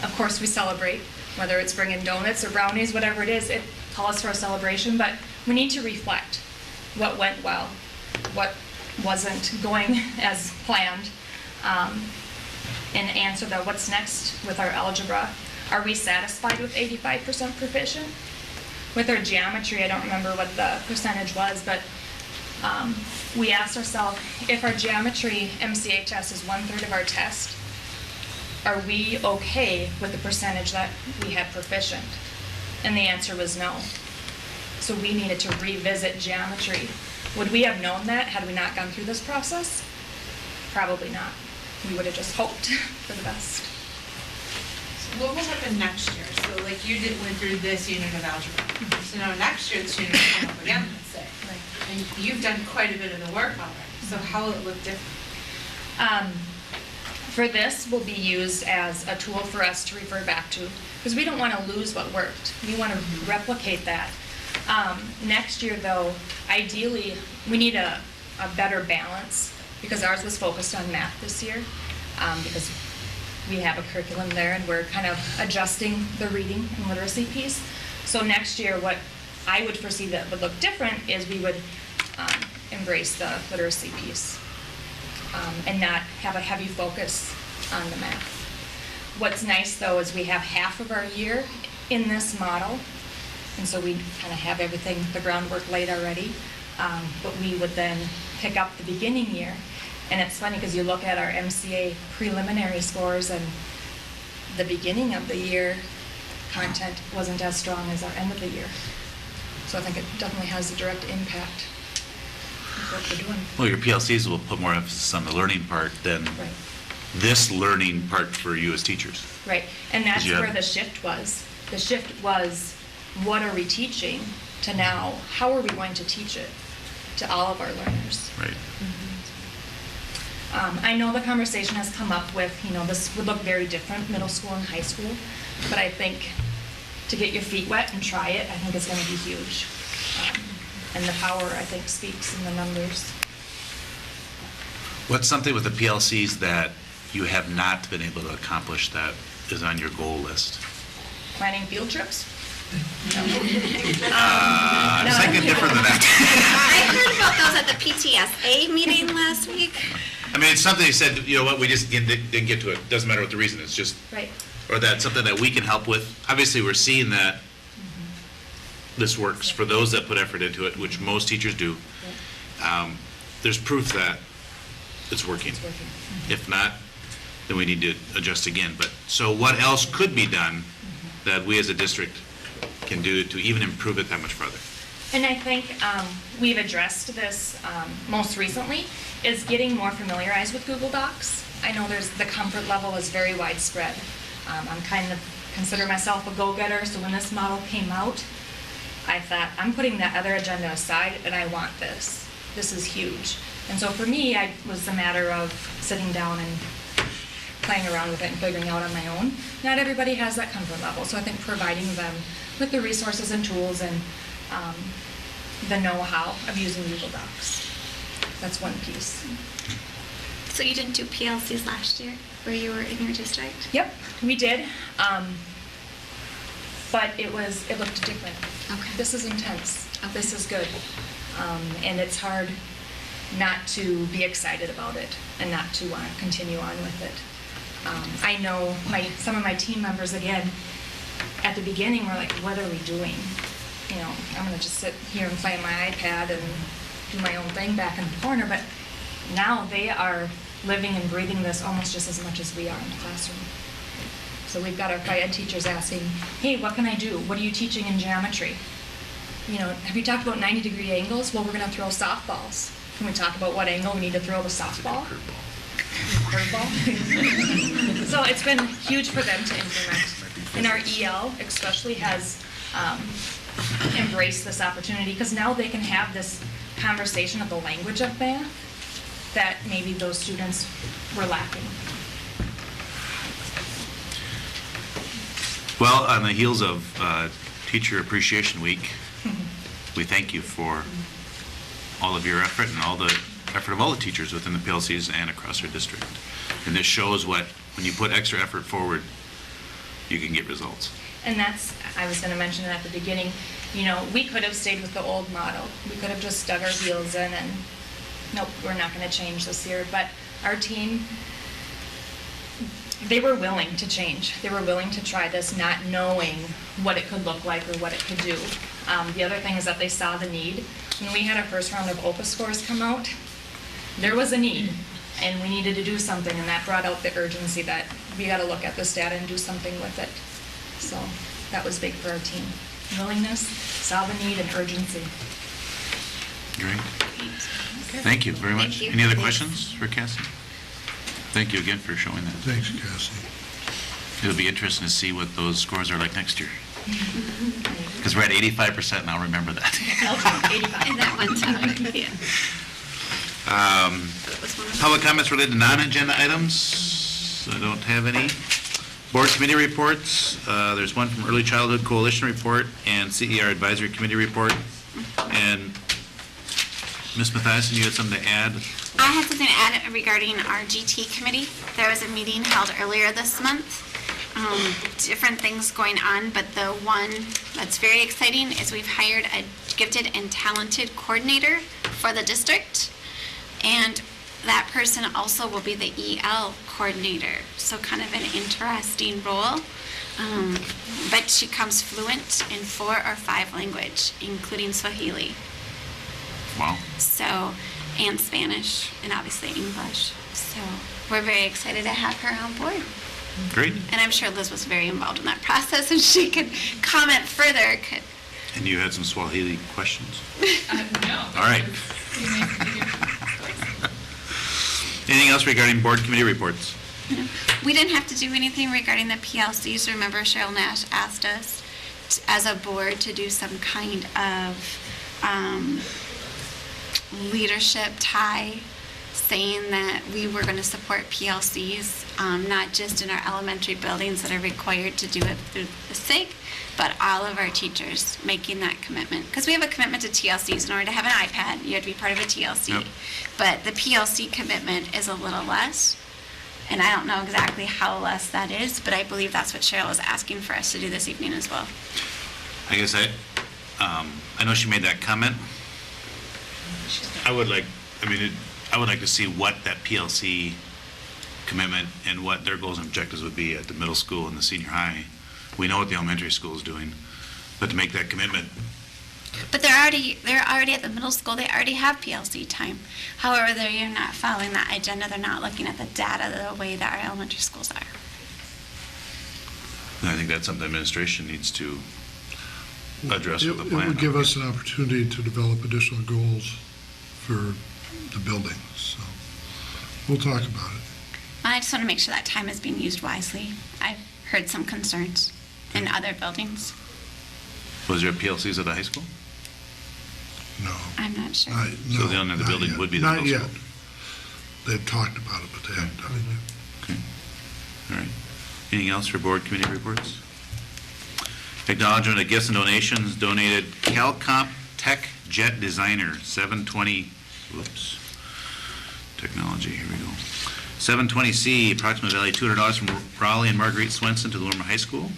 of course, we celebrate, whether it's bringing donuts or brownies, whatever it is, it calls for a celebration, but we need to reflect what went well, what wasn't going as planned, and answer what's next with our algebra. Are we satisfied with 85% proficient? With our geometry, I don't remember what the percentage was, but we asked ourselves, if our geometry MCA test is 1/3 of our test, are we okay with the percentage that we had proficient? And the answer was no. So we needed to revisit geometry. Would we have known that had we not gone through this process? Probably not. We would have just hoped for the best. What will happen next year? So like went through this unit of algebra. So now next year, this unit will come up again, let's say. And you've done quite a bit of the work already. So how will it look different? For this, will be used as a tool for us to refer back to, because we don't want to lose what worked. We want to replicate that. Next year, though, ideally, we need a better balance, because ours was focused on math this year, because we have a curriculum there and we're kind of adjusting the reading and literacy piece. So next year, what I would foresee that would look different is we would embrace the literacy piece and not have a heavy focus on the math. What's nice, though, is we have half of our year in this model, and so we kind of have everything, the groundwork laid already, but we would then pick up the beginning year. And it's funny because you look at our MCA preliminary scores, and the beginning of the year content wasn't as strong as our end of the year. So I think it definitely has a direct impact with what we're doing. Well, your PLCs will put more emphasis on the learning part than Right. this learning part for you as teachers. Right, and that's you have- where the shift was. The shift was, what are we teaching, to now, how are we going to teach it to all of our learners? Right. I know the conversation has come up with, this would look very different, middle school and high school, but I think to get your feet wet and try it, I think it's going to be huge. And the power, I think, speaks in the numbers. What's something with the PLCs that you have not been able to accomplish that is on your goal list? Planning field trips? Something different than that. I heard about those at the PTSA meeting last week. I mean, it's something you said, we just didn't get to it. Doesn't matter what the reason is, just, Right. or that's something that we can help with. Obviously, we're seeing that this works for those that put effort into it, which most teachers do. There's proof that it's working. If not, then we need to adjust again. But, so what else could be done that we as a district can do to even improve it that much further? And I think we've addressed this most recently, is getting more familiarized with Google Docs. I know the comfort level is very widespread. I'm kind of consider myself a go-getter, so when this model came out, I thought, I'm putting that other agenda aside and I want this. This is huge. And so for me, it was a matter of sitting down and playing around with it and figuring out on my own. Not everybody has that comfort level, so I think providing them with the resources and tools and the know-how of using Google Docs. That's one piece. So you didn't do PLCs last year where you were in your district? Yep, we did. But it looked different. Okay. This is intense. This is good. And it's hard not to be excited about it and not to want to continue on with it. I know some of my team members, again, at the beginning were like, what are we doing? I'm going to just sit here and play on my iPad and do my own thing back in the corner. But now they are living and breathing this almost just as much as we are in the classroom. So we've got our ed teachers asking, hey, what can I do? What are you teaching in geometry? Have you talked about 90-degree angles? Well, we're going to throw softballs. Can we talk about what angle we need to throw the softball? Curveball. So it's been huge for them to implement. And our EL especially has embraced this opportunity because now they can have this conversation of the language of math that maybe those students were lacking. Well, on the heels of Teacher Appreciation Week, we thank you for all of your effort and all the effort of all the teachers within the PLCs and across our district. And this shows what, when you put extra effort forward, you can get results. And that's, I was going to mention it at the beginning, you know, we could have stayed with the old model. We could have just dug our heels in and, nope, we're not going to change this year. But our team, they were willing to change. They were willing to try this, not knowing what it could look like or what it could do. The other thing is that they saw the need. When we had our first round of OPA scores come out, there was a need, and we needed to do something, and that brought out the urgency that we got to look at this data and do something with it. So that was big for our team. Willingness, saw the need, and urgency. Great. Thank you very much. Thank you. Any other questions for Cassie? Thank you again for showing that. Thanks, Cassie. It'll be interesting to see what those scores are like next year. Because we're at 85% now, remember that. 85. That one time, yeah. Public comments related to non-agenda items. I don't have any. Board committee reports. There's one from Early Childhood Coalition report and CER Advisory Committee report. And Ms. Mathiasen, you had something to add? I had something to add regarding our GT committee. There was a meeting held earlier this month. Different things going on, but the one that's very exciting is we've hired a gifted and talented coordinator for the district. And that person also will be the EL coordinator. So kind of an interesting role. But she comes fluent in 4 or 5 language, including Swahili. Wow. So, and Spanish, and obviously English. So we're very excited to have her on board. Great. And I'm sure Liz was very involved in that process, and she could comment further. And you had some Swahili questions? No. All right. Anything else regarding board committee reports? No. We didn't have to do anything regarding the PLCs. Remember, Cheryl Nash asked us as a board to do some kind of leadership tie, saying that we were going to support PLCs, not just in our elementary buildings that are required to do it through the SIG, but all of our teachers making that commitment. Because we have a commitment to TLCs. In order to have an iPad, you have to be part of a TLC. Yep. But the PLC commitment is a little less. And I don't know exactly how less that is, but I believe that's what Cheryl was asking for us to do this evening as well. I guess I know she made that comment. I would like to see what that PLC commitment and what their goals and objectives would be at the middle school and the senior high. We know what the elementary school is doing, but to make that commitment. But they're already at the middle school. They already have PLC time. However, they're not following that agenda. They're not looking at the data the way that our elementary schools are. And I think that's something the administration needs to address with the plan. It would give us an opportunity to develop additional goals for the buildings. So we'll talk about it. I just want to make sure that time is being used wisely. I've heard some concerns in other buildings. Was there PLCs at the high school? No. I'm not sure. So the only other building would be the middle school? Not yet. They've talked about it, but they haven't done it yet. Okay. All right. Anything else for board committee reports? Acknowledgement of gifts and donations. Donated CalComp Tech Jet Designer 720. Whoops. Technology. Here we go. 720C, approximate value $200 from Raleigh and Marguerite Swenson to the Willmar High School.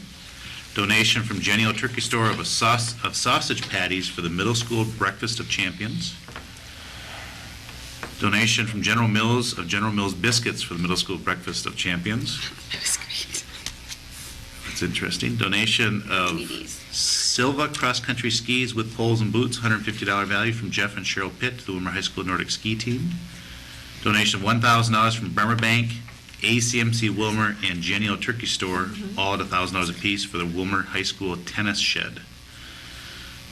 Donation from Jenny-O Turkey Store of sausage patties for the middle school breakfast of champions. Donation from General Mills of General Mills biscuits for the middle school breakfast of champions. That was great. That's interesting. Donation of Silva cross-country skis with poles and boots, $150 value from Jeff and Cheryl Pitt to the Willmar High School Nordic ski team. Donation of $1,000 from Bremer Bank, ACMC Willmar, and Jenny-O Turkey Store, all at $1,000 apiece for the Willmar High School tennis shed.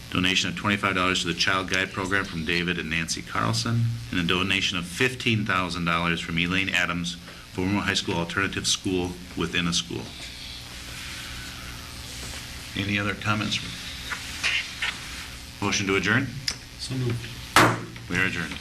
Donation of $25 to the Child Guide Program from David and Nancy Carlson, and a donation of $15,000 from Elaine Adams for Willmar High School Alternative School within a school. Any other comments? Motion to adjourn? So moved. We are adjourned.